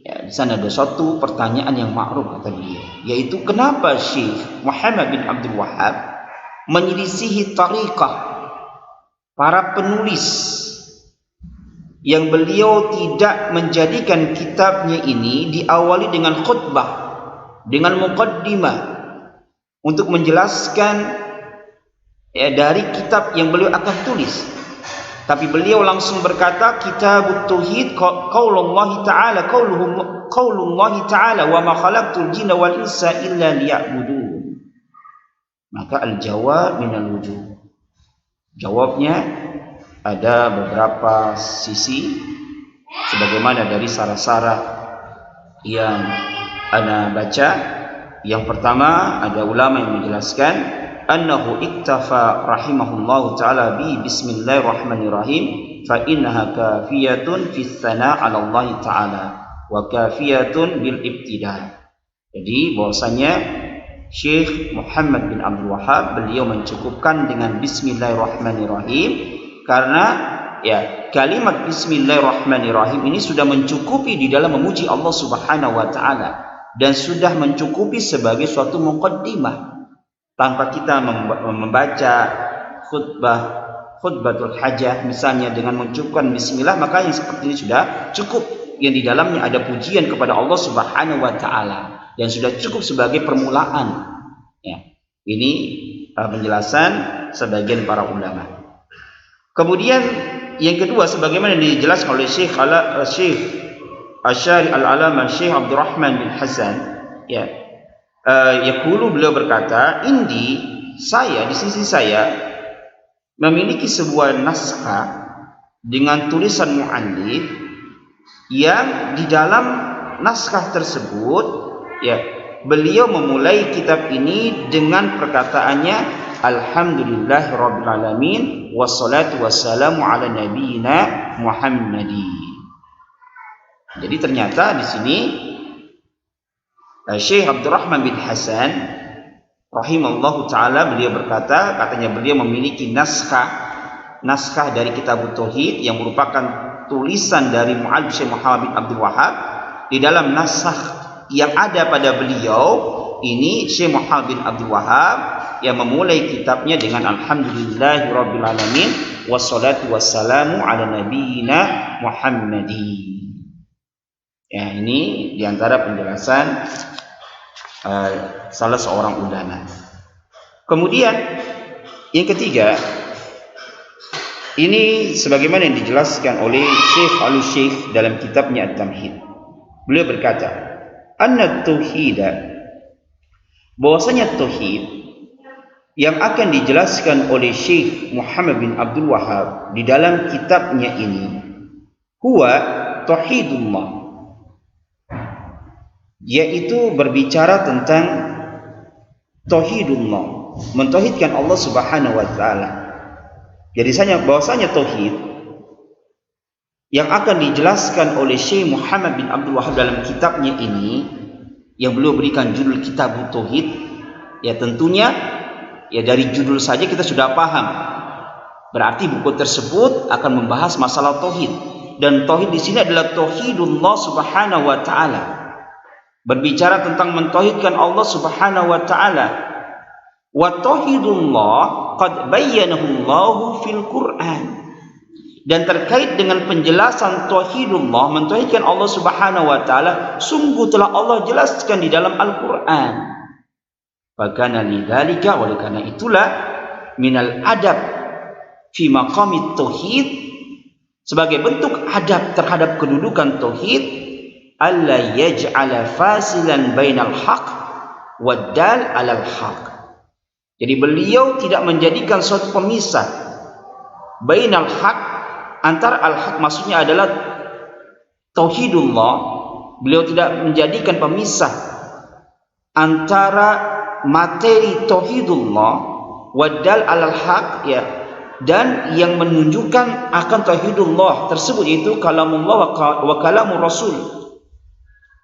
[SPEAKER 1] ya, di sana ada suatu pertanyaan yang ma'ruf, kata beliau, yaitu kenapa Syekh Muhammad bin Abdul Wahhab menyelisihi tariqah para penulis yang beliau tidak menjadikan kitabnya ini diawali dengan khutbah, dengan muqaddimah untuk menjelaskan ya, dari kitab yang beliau akan tulis. Tapi beliau langsung berkata, kitabut tauhid qaulullahi ta'ala qaulullahi ta'ala wa ma khalaqtul jinna wal insa illa liya'budun. Maka al-jawab minal wujuh, jawabnya ada beberapa sisi, sebagaimana dari sarah-sarah yang ana baca. Yang pertama, ada ulama yang menjelaskan annahu iktafa rahimahullahu ta'ala bi bismillahirrahmanirrahim fa innaha kafiyatun fi tsana 'ala Allah ta'ala wa kafiyatun bil ibtida'. Jadi bahwasanya Syekh Muhammad bin Abdul Wahhab beliau mencukupkan dengan bismillahirrahmanirrahim, karena ya kalimat bismillahirrahmanirrahim ini sudah mencukupi di dalam memuji Allah Subhanahu wa taala, dan sudah mencukupi sebagai suatu muqaddimah. Tanpa kita membaca khutbatul hajah misalnya dengan mencukupkan bismillah, maka yang seperti ini sudah cukup, yang di dalamnya ada pujian kepada Allah Subhanahu wa taala, dan sudah cukup sebagai permulaan. Ya, ini penjelasan sebagian para ulama. Kemudian yang kedua, sebagaimana dijelaskan oleh Syekh Asy'ari al-Alamah Syekh Abdurrahman bin Hasan, ya, yaqulu, beliau berkata, di sisi saya memiliki sebuah naskah dengan tulisan mu'allif yang di dalam naskah tersebut ya beliau memulai kitab ini dengan perkataannya alhamdulillahirabbil alamin wassalatu wassalamu ala nabiyyina Muhammadin. Jadi ternyata di sini Syekh Abdurrahman bin Hasan rahimallahu taala beliau berkata, katanya beliau memiliki naskah dari kitab Tauhid yang merupakan tulisan dari Mu'allif Syekh Muhammad bin Abdul Wahhab. Di dalam naskah yang ada pada beliau ini, Syekh Muhammad bin Abdul Wahhab yang memulai kitabnya dengan alhamdulillahirabbil alamin wassalatu wassalamu ala nabiyyina Muhammadin. Ya, ini diantara penjelasan salah seorang ulama. Kemudian yang ketiga, ini sebagaimana yang dijelaskan oleh Syekh Al-Syekh dalam kitabnya At-Tamhid. Beliau berkata, anna tauhida, bahwasanya tauhid yang akan dijelaskan oleh Syekh Muhammad bin Abdul Wahhab di dalam kitabnya ini, huwa tauhidullah, yaitu berbicara tentang tauhidullah, mentauhidkan Allah Subhanahu wa taala. Jadi bahwasanya tauhid yang akan dijelaskan oleh Syekh Muhammad bin Abdul Wahhab dalam kitabnya ini, yang beliau berikan judul Kitab Tauhid, ya tentunya ya dari judul saja kita sudah paham. Berarti buku tersebut akan membahas masalah tauhid, dan tauhid di sini adalah tauhidullah Subhanahu wa taala. Berbicara tentang mentauhidkan Allah Subhanahu wa taala. Wa tauhidullah qad bayyanahu Allah fil Qur'an. Dan terkait dengan penjelasan tauhidullah, mentauhidkan Allah Subhanahu wa taala, sungguh telah Allah jelaskan di dalam Al-Qur'an. Fakana lidzalika, oleh karena itulah, minal adab fi maqamit tauhid, sebagai bentuk adab terhadap kedudukan tauhid, alla yaj'ala fasilan bainal haq wad dal 'alal haq. Jadi beliau tidak menjadikan suatu pemisah bainal haq, antara al-haq maksudnya adalah tauhidullah. Beliau tidak menjadikan pemisah antara materi tauhidullah wadal alal haq, ya, dan yang menunjukkan akan tauhidullah tersebut, yaitu kalamullah wa kalamur rasul.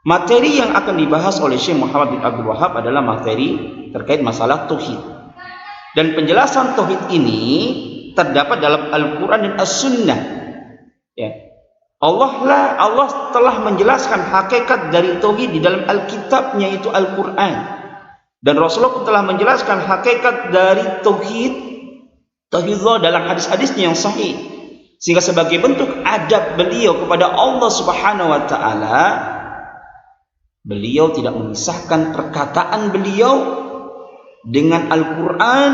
[SPEAKER 1] Materi yang akan dibahas oleh Syekh Muhammad bin Abdul Wahhab adalah materi terkait masalah tauhid. Dan penjelasan tauhid ini terdapat dalam Al-Quran dan As-Sunnah. Ya. Allah telah menjelaskan hakikat dari tauhid di dalam Alkitabnya, itu Al-Quran. Dan Rasulullah pun telah menjelaskan hakikat dari tauhidullah dalam hadis-hadisnya yang sahih. Sehingga sebagai bentuk adab beliau kepada Allah Subhanahu wa taala, beliau tidak memisahkan perkataan beliau dengan Al-Quran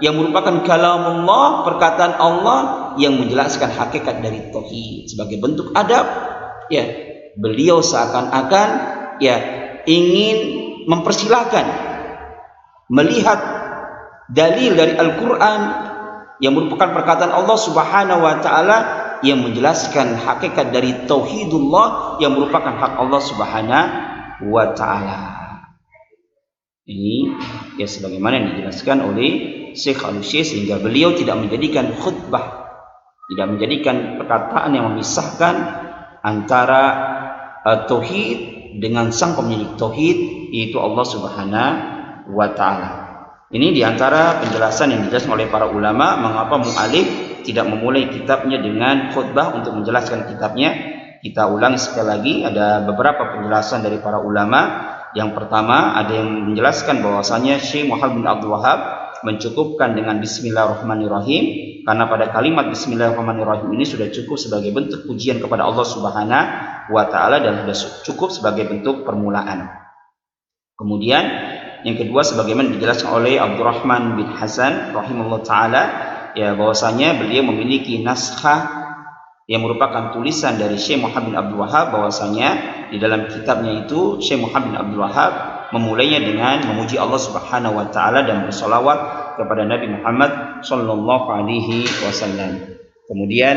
[SPEAKER 1] yang merupakan kalamullah, perkataan Allah yang menjelaskan hakikat dari tauhid. Sebagai bentuk adab, ya, beliau seakan-akan ya ingin mempersilahkan melihat dalil dari Al-Quran yang merupakan perkataan Allah Subhanahu wa taala yang menjelaskan hakikat dari tauhidullah yang merupakan hak Allah Subhanahu wa taala. Ini ya sebagaimana yang dijelaskan oleh Syekh Al-Syekh, sehingga beliau tidak menjadikan khutbah, tidak menjadikan perkataan yang memisahkan antara tauhid dengan sang pemilik tauhid, yaitu Allah Subhanahu wa taala. Ini diantara penjelasan yang dijelaskan oleh para ulama mengapa mu'alif tidak memulai kitabnya dengan khutbah untuk menjelaskan kitabnya. Kita ulang sekali lagi, ada beberapa penjelasan dari para ulama. Yang pertama, ada yang menjelaskan bahwasanya Syekh Muhammad bin Abdul Wahhab mencukupkan dengan Bismillahirrahmanirrahim, karena pada kalimat Bismillahirrahmanirrahim ini sudah cukup sebagai bentuk pujian kepada Allah Subhanahu wa taala dan sudah cukup sebagai bentuk permulaan. Kemudian yang kedua, sebagaimana dijelaskan oleh Abdurrahman bin Hasan rahimahullah taala, ya, bahwasanya beliau memiliki naskah yang merupakan tulisan dari Syekh Muhammad bin Abdul Wahhab, bahwasanya di dalam kitabnya itu Syekh Muhammad bin Abdul Wahhab memulainya dengan memuji Allah Subhanahu wa taala dan bersolawat kepada Nabi Muhammad sallallahu alaihi wasallam. Kemudian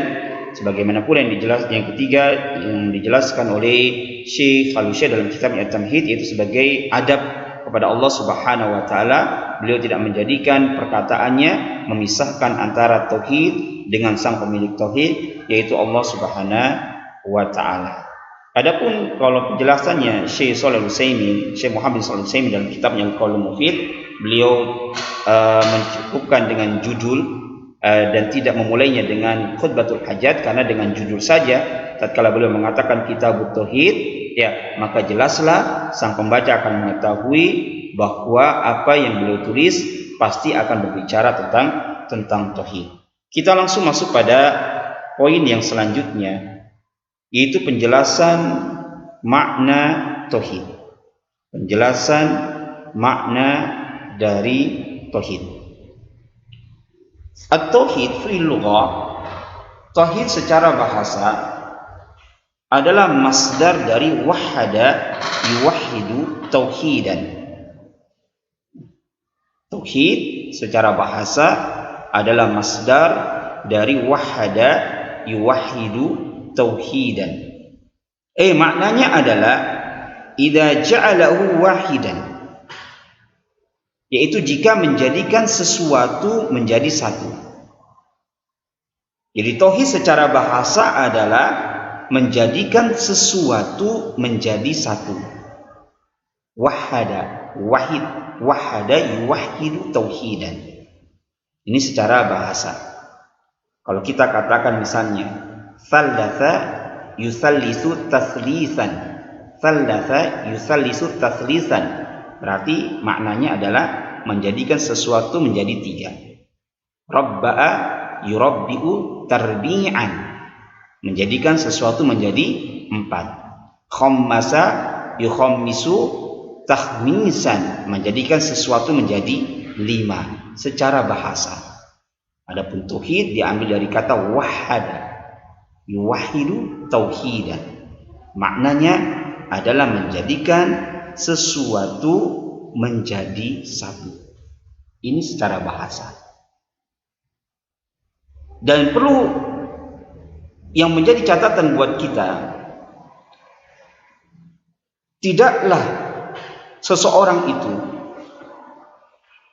[SPEAKER 1] sebagaimana pula yang ketiga yang dijelaskan oleh Syekh Al-Utsaimin dalam kitabnya At-Tamhid, yaitu sebagai adab kepada Allah Subhanahu wa taala. Beliau tidak menjadikan perkataannya memisahkan antara tauhid dengan sang pemilik tauhid, yaitu Allah Subhanahu wa taala. Adapun kalau penjelasannya Syekh Muhammad Shalih Al-Utsaimin dalam kitabnya Al-Qaulul Mufid, beliau mencukupkan dengan judul dan tidak memulainya dengan khutbatul hajat, karena dengan judul saja tatkala beliau mengatakan kitabut tauhid, ya maka jelaslah sang pembaca akan mengetahui bahwa apa yang beliau tulis pasti akan berbicara tentang tauhid. Kita langsung masuk pada poin yang selanjutnya, yaitu penjelasan makna tauhid. Penjelasan makna dari tauhid. At-tauhid fil lughah, tauhid secara bahasa adalah masdar dari wahada yuwahhidu tauhidan. Tauhid secara bahasa adalah masdar dari wahada yuwahhidu tauhidan. Maknanya adalah idza ja'alahu wahidan, yaitu jika menjadikan sesuatu menjadi satu. Jadi tauhid secara bahasa adalah menjadikan sesuatu menjadi satu. Wahada, wahid, wahada yuwahhidu tauhidan. Ini secara bahasa. Kalau kita katakan misalnya thalatha yusallisu taslisan, thalatha yusallisu taslisan, berarti maknanya adalah menjadikan sesuatu menjadi tiga. Rabba'a yurabbi'u tarbi'an, menjadikan sesuatu menjadi empat. Khammasa yukhammisu takhmisan, menjadikan sesuatu menjadi lima secara bahasa. Adapun tauhid diambil dari kata wahada yuwahhidu tauhidan, maknanya adalah menjadikan sesuatu menjadi satu. Ini secara bahasa. Dan perlu yang menjadi catatan buat kita, tidaklah seseorang itu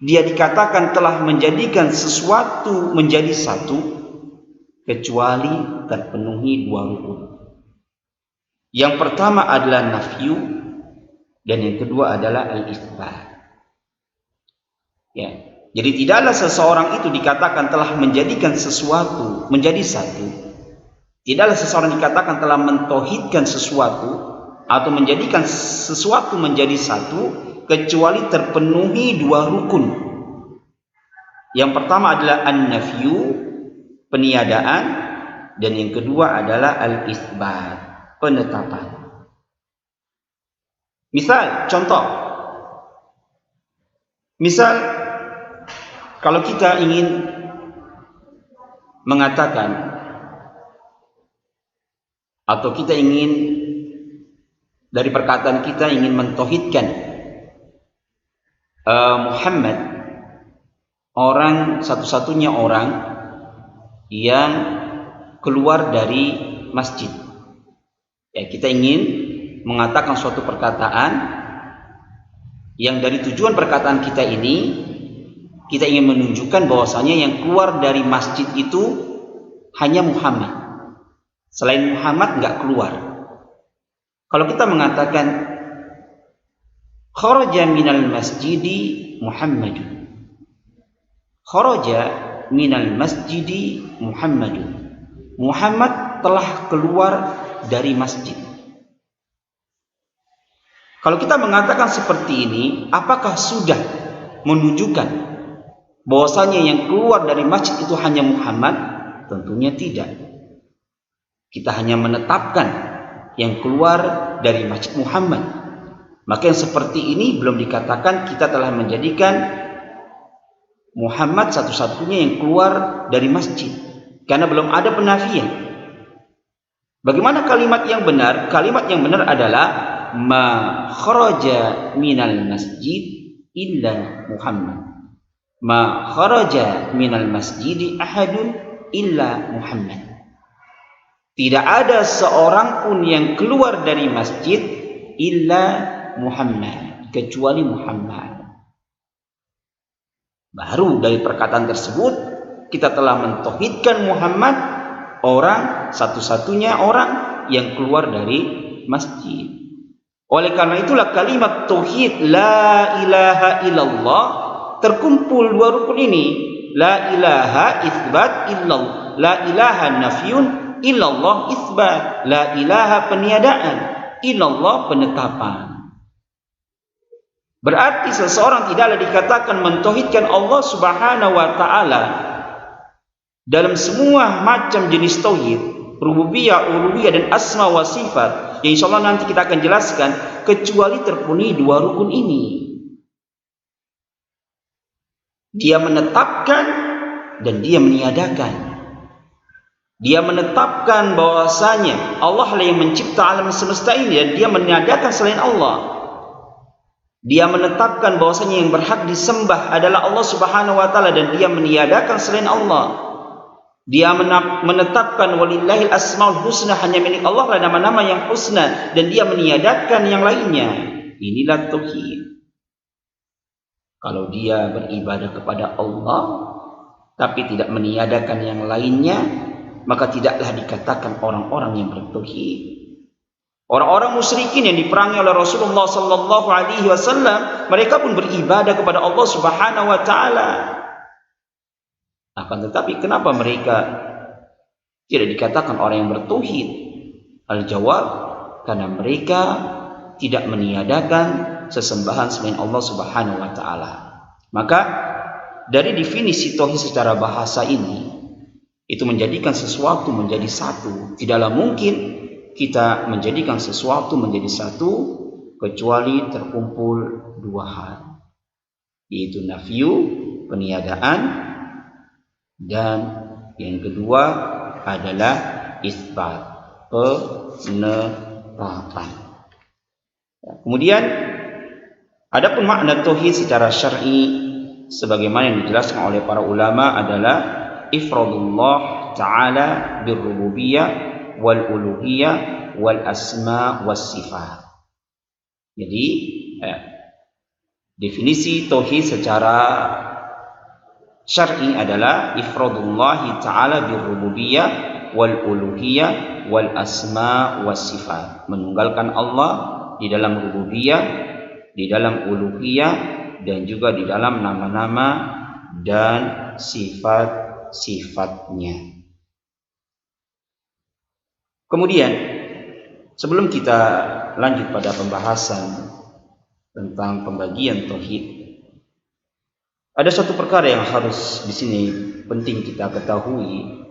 [SPEAKER 1] dia dikatakan telah menjadikan sesuatu menjadi satu kecuali terpenuhi dua rukun. Yang pertama adalah nafyu, dan yang kedua adalah al-itsbat. Ya, jadi tidaklah seseorang itu dikatakan telah menjadikan sesuatu menjadi satu. Tidaklah seseorang dikatakan telah mentauhidkan sesuatu atau menjadikan sesuatu menjadi satu kecuali terpenuhi dua rukun. Yang pertama adalah an-nafyu, peniadaan, dan yang kedua adalah al-itsbat, penetapan. Misal, contoh. Misal, kalau kita ingin mengatakan atau kita ingin dari perkataan kita ingin mentauhidkan Muhammad, orang satu-satunya orang yang keluar dari masjid. Ya, kita ingin mengatakan suatu perkataan yang dari tujuan perkataan kita ini kita ingin menunjukkan bahwasanya yang keluar dari masjid itu hanya Muhammad. Selain Muhammad enggak keluar. Kalau kita mengatakan kharaja minal masjidi Muhammadun, kharaja minal masjidi Muhammadun, Muhammad telah keluar dari masjid. Kalau kita mengatakan seperti ini, apakah sudah menunjukkan bahwasanya yang keluar dari masjid itu hanya Muhammad? Tentunya tidak. Kita hanya menetapkan yang keluar dari masjid Muhammad. Maka yang seperti ini belum dikatakan kita telah menjadikan Muhammad satu-satunya yang keluar dari masjid, karena belum ada penafian. Bagaimana kalimat yang benar? Kalimat yang benar adalah ma kharaja minal masjid illa Muhammad. Ma kharaja minal masjidi ahadun illa Muhammad. Tidak ada seorang pun yang keluar dari masjid illa Muhammad, kecuali Muhammad. Baru dari perkataan tersebut kita telah mentauhidkan Muhammad, orang satu-satunya orang yang keluar dari masjid. Oleh karena itulah kalimat tauhid la ilaha illallah terkumpul dua rukun ini. La ilaha itsbat illallah, la ilaha nafyun illallah itsbat, la ilaha peniadaan, illallah penetapan. Berarti seseorang tidaklah dikatakan mentauhidkan Allah Subhanahu wa taala dalam semua macam jenis tauhid, rububiyah, uluhiyah dan asma wa sifat yang insyaallah nanti kita akan jelaskan, kecuali terpenuhi dua rukun ini. Dia menetapkan dan dia meniadakan. Dia menetapkan bahwasanya Allah lah yang mencipta alam semesta ini dan dia meniadakan selain Allah. Dia menetapkan bahwasanya yang berhak disembah adalah Allah Subhanahu wa taala dan dia meniadakan selain Allah. Dia menetapkan walillahil asmaul husna, hanya milik Allah lah nama-nama yang husna dan dia meniadakan yang lainnya. Inilah tauhid. Kalau dia beribadah kepada Allah tapi tidak meniadakan yang lainnya, maka tidaklah dikatakan orang-orang yang bertauhid. Orang-orang musyrikin yang diperangi oleh Rasulullah sallallahu alaihi wasallam, mereka pun beribadah kepada Allah Subhanahu wa taala. Akan tetapi kenapa mereka tidak dikatakan orang yang bertauhid? Al-jawab, karena mereka tidak meniadakan sesembahan selain Allah Subhanahu wa taala. Maka dari definisi tauhid secara bahasa ini, itu menjadikan sesuatu menjadi satu. Tidaklah mungkin kita menjadikan sesuatu menjadi satu kecuali terkumpul dua hal, yaitu nafyu, peniadaan, dan yang kedua adalah isbat, penetapan. Kemudian adapun makna tauhid secara syar'i sebagaimana yang dijelaskan oleh para ulama adalah ifradullah ta'ala birrububiyah wal uluhiyah wal asma was sifat. Jadi definisi tauhid secara syar'i adalah ifradullah ta'ala birrububiyah wal uluhiyah wal asma was sifat, menunggalkan Allah di dalam rububiyah, di dalam uluhiyah dan juga di dalam nama-nama dan sifat-sifatnya. Kemudian sebelum kita lanjut pada pembahasan tentang pembagian tauhid, ada satu perkara yang harus di sini penting kita ketahui,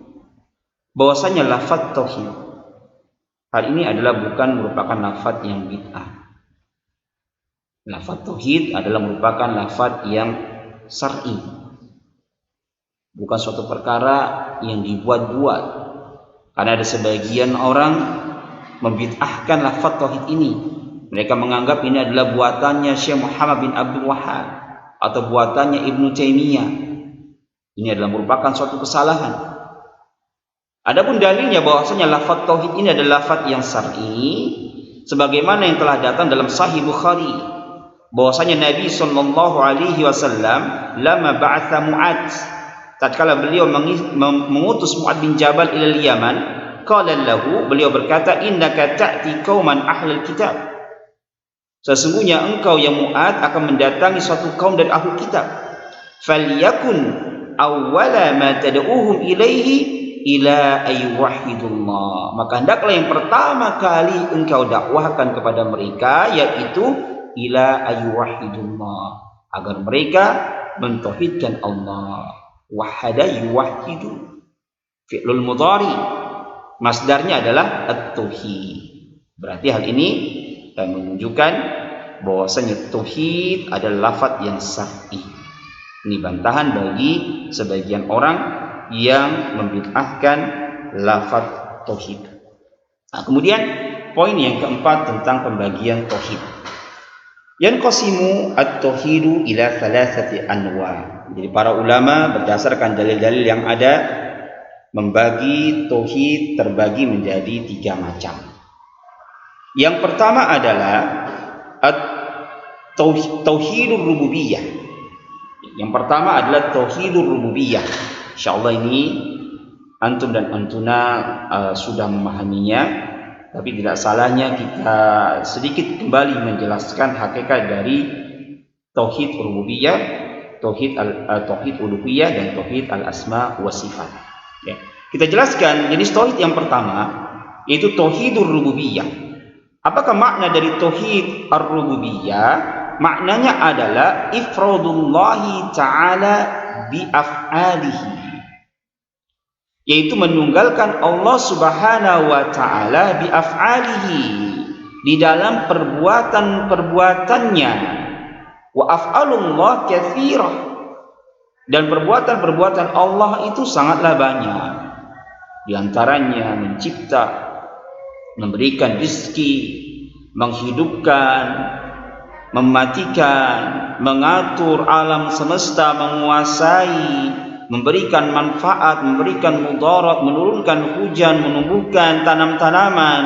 [SPEAKER 1] bahwasanya lafaz tauhid hal ini adalah bukan merupakan lafaz yang bid'ah. Lafaz tauhid adalah merupakan lafaz yang syar'i, bukan suatu perkara yang dibuat-buat. Karena ada sebagian orang membid'ahkan lafaz tauhid ini. Mereka menganggap ini adalah buatannya Syekh Muhammad bin Abdul Wahhab atau buatannya Ibnu Taimiyah. Ini adalah merupakan suatu kesalahan. Adapun dalilnya bahwasanya lafaz tauhid ini adalah lafaz yang syar'i, sebagaimana yang telah datang dalam Sahih Bukhari, bahwasanya Nabi sallallahu alaihi wasallam lama ba'atha Mu'adz, tatkala beliau mengutus Mu'adz bin Jabal ila Yaman, qala lahu, beliau berkata, innaka ta'ti qauman ahlul kitab, sesungguhnya engkau yang Mu'adz akan mendatangi suatu kaum dari ahlul kitab, falyakun awwala ma tad'uhum ilaihi ila ayyuhidullah, maka hendaklah yang pertama kali engkau dakwahkan kepada mereka yaitu ila ayyuhidullah, agar mereka mentauhidkan Allah. Wahada yuwahidu, fi'lul mudhari, masdarnya adalah at-tauhid. Berarti hal ini menunjukkan bahwasanya tauhid adalah lafaz yang syar'i. Ini bantahan bagi sebagian orang yang membid'ahkan lafaz tauhid. Nah, kemudian poin yang keempat tentang pembagian tauhid. Yanqasimu at-tauhidu ila thalathati anwa'. Jadi para ulama berdasarkan dalil-dalil yang ada membagi tauhid terbagi menjadi 3 macam. Yang pertama adalah tauhidur rububiyah. Yang pertama adalah tauhidur rububiyah. Insyaallah ini antum dan antuna sudah memahaminya, tapi tidak salahnya kita sedikit kembali menjelaskan hakikat dari tauhid rububiyah, tauhid uluhiyah dan tauhid al-asma wa sifat. Ya. Kita jelaskan jenis tauhid yang pertama yaitu tauhidur rububiyah. Apakah makna dari tauhid ar-rububiyah? Maknanya adalah ifradullahi ta'ala bi af'alihi, yaitu menunggalkan Allah Subhanahu wa taala bi af'alihi, di dalam perbuatan-perbuatannya. Wa af'alullah katsirah, dan perbuatan-perbuatan Allah itu sangatlah banyak. Di antaranya mencipta, memberikan rezeki, menghidupkan, mematikan, mengatur alam semesta, menguasai, memberikan manfaat, memberikan mudarat, menurunkan hujan, menumbuhkan tanam-tanaman.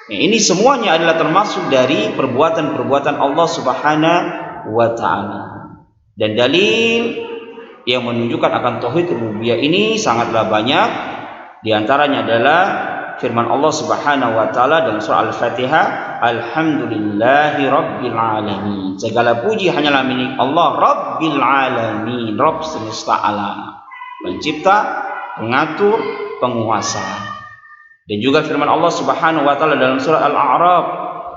[SPEAKER 1] Ini semuanya adalah termasuk dari perbuatan-perbuatan Allah Subhanahu wa taala. Dan dalil yang menunjukkan akan tauhid rububiyah ini sangatlah banyak. Di antaranya adalah firman Allah Subhanahu wa taala dalam surah Al-Fatihah, alhamdulillahi rabbil alamin. Segala puji hanyalah milik Allah Rabbil alamin, Rabb semesta alam, pencipta, pengatur, penguasa. Dan juga firman Allah Subhanahu wa taala dalam surah Al-A'raf,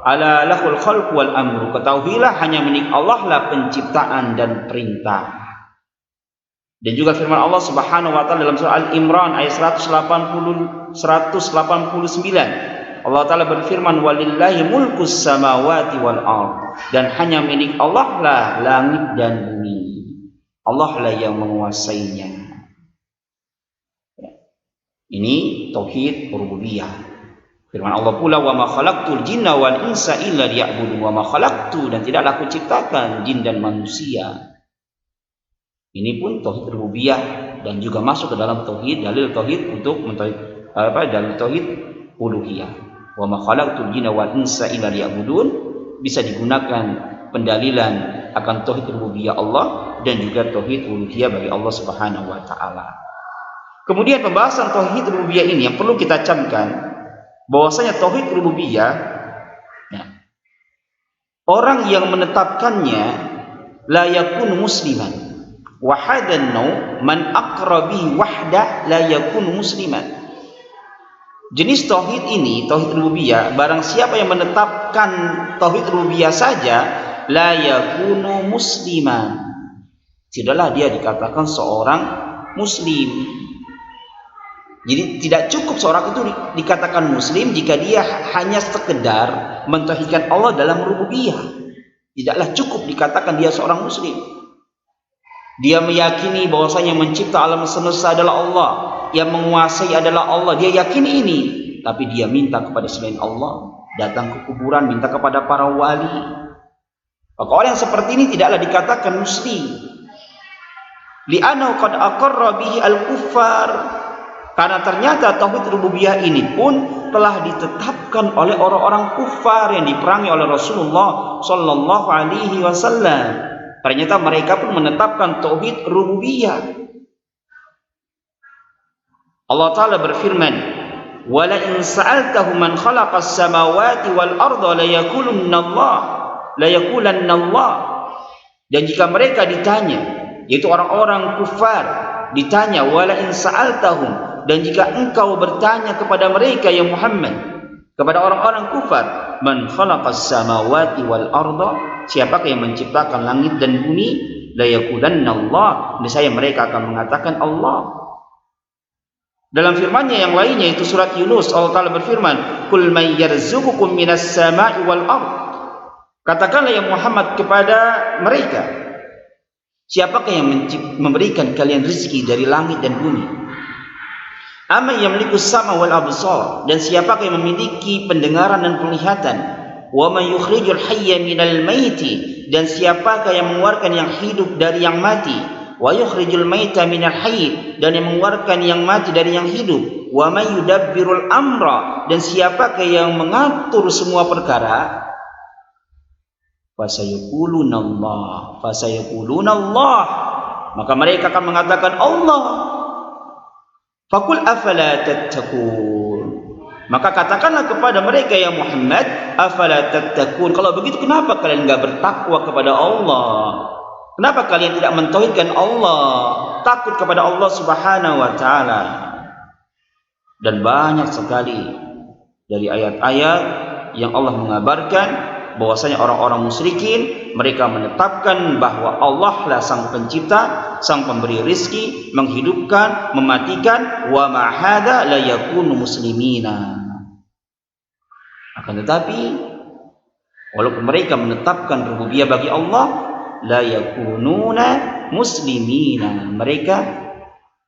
[SPEAKER 1] ala lahul khalq wal amru. Ketahuilah hanya milik Allah lah penciptaan dan perintah. Dan juga firman Allah Subhanahu wa taala dalam surah Al-Imran ayat 189, Allah taala berfirman, walillahi mulkus samawati wal ard, dan hanya milik Allah lah langit dan bumi. Allah lah yang menguasainya. Ini tauhid rububiyah. Firman Allah pula, wa ma khalaqtul jinna wal insa illa liya'budun. Wa ma khalaqtu, dan tidaklah aku ciptakan jin dan manusia. Ini pun tauhid rububiyah dan juga masuk ke dalam tauhid, dalil tauhid untuk dalil tauhid uluhiyah. Wa ma khalaqtul jinna wal insa illa liya'budun bisa digunakan pendalilan akan tauhid rububiyah Allah dan juga tauhid uluhiyah bagi Allah Subhanahu wa taala. Kemudian pembahasan tauhid rububiyah ini yang perlu kita camkan bahwasanya tauhid rububiyah, ya, orang yang menetapkannya la yakun musliman. Wahadan man aqrabi wahda la yakun musliman. Jenis tauhid ini, tauhid rububiyah, barang siapa yang menetapkan tauhid rububiyah saja, la yakunu musliman, tidaklah dia dikatakan seorang muslim. Jadi tidak cukup seorang itu dikatakan muslim jika dia hanya sekedar mentauhidkan Allah dalam rububiyah. Tidaklah cukup dikatakan dia seorang muslim. Dia meyakini bahwasanya yang mencipta alam semesta adalah Allah, yang menguasai adalah Allah. Dia yakini ini, tapi dia minta kepada selain Allah, datang ke kuburan, minta kepada para wali. Maka orang yang seperti ini tidaklah dikatakan muslim. Li'annahu qad aqarra bihi al-kuffar. Karena ternyata tauhid rububiyah ini pun telah ditetapkan oleh orang-orang kufar yang diperangi oleh Rasulullah sallallahu alaihi wasallam. Ternyata mereka pun menetapkan tauhid rububiyah. Allah Ta'ala berfirman, "Wala in sa'altahum man khalaqas samawati wal arda la yaqulanna Allah." Dan jika mereka ditanya, yaitu orang-orang kufar ditanya, "Wala in sa'altahum," dan jika engkau bertanya kepada mereka ya Muhammad, kepada orang-orang kufar, "Man khalaqas samawati wal arda," siapakah yang menciptakan langit dan bumi? La yaqulanna Allah, niscaya mereka akan mengatakan Allah. Dalam firman-Nya yang lainnya yaitu surat Yunus, Allah Taala berfirman, "Qul may yarzuqukum minas sama'i wal ard." Katakanlah ya Muhammad kepada mereka, siapakah yang memberikan kalian rezeki dari langit dan bumi? Amma yamliku sama wal absar, dan siapakah yang memiliki pendengaran dan penglihatan? Wa man yukhrijul hayya minal maiti, dan siapakah yang mengeluarkan yang hidup dari yang mati? wa yukhrijul maita minal hayy, dan yang mengeluarkan yang mati dari yang hidup, wa may yudabbirul amra, dan siapakah yang mengatur semua perkara, fasayaqulunallah, maka mereka akan mengatakan Allah. Faqul afala tattaqun, maka katakanlah kepada mereka ya Muhammad, afala tattaqun, kalau begitu kenapa kalian enggak bertakwa kepada Allah? Kenapa kalian tidak mentauhidkan Allah, takut kepada Allah Subhanahu wa taala? Dan banyak sekali dari ayat-ayat yang Allah mengabarkan bahwasanya orang-orang musyrikin mereka menetapkan bahwa Allah lah sang pencipta, sang pemberi rizki, menghidupkan, mematikan, wa ma hadza la yakunu muslimina. Akan tetapi walaupun mereka menetapkan rububiyah bagi Allah, la yakununa muslimina, mereka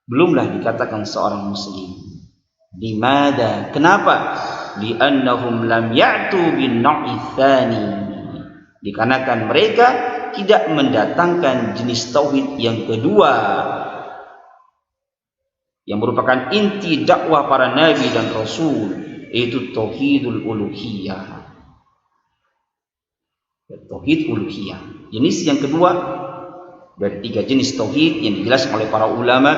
[SPEAKER 1] belumlah dikatakan seorang muslim. Dimada? Kenapa? Li'annahum lam ya'tu bin na'i tsani, dikarenakan mereka tidak mendatangkan jenis tauhid yang kedua, yang merupakan inti dakwah para nabi dan rasul, yaitu tauhidul uluhiyah. Tauhid uluhiyah. Jenis yang kedua dari 3 jenis tauhid yang dijelaskan oleh para ulama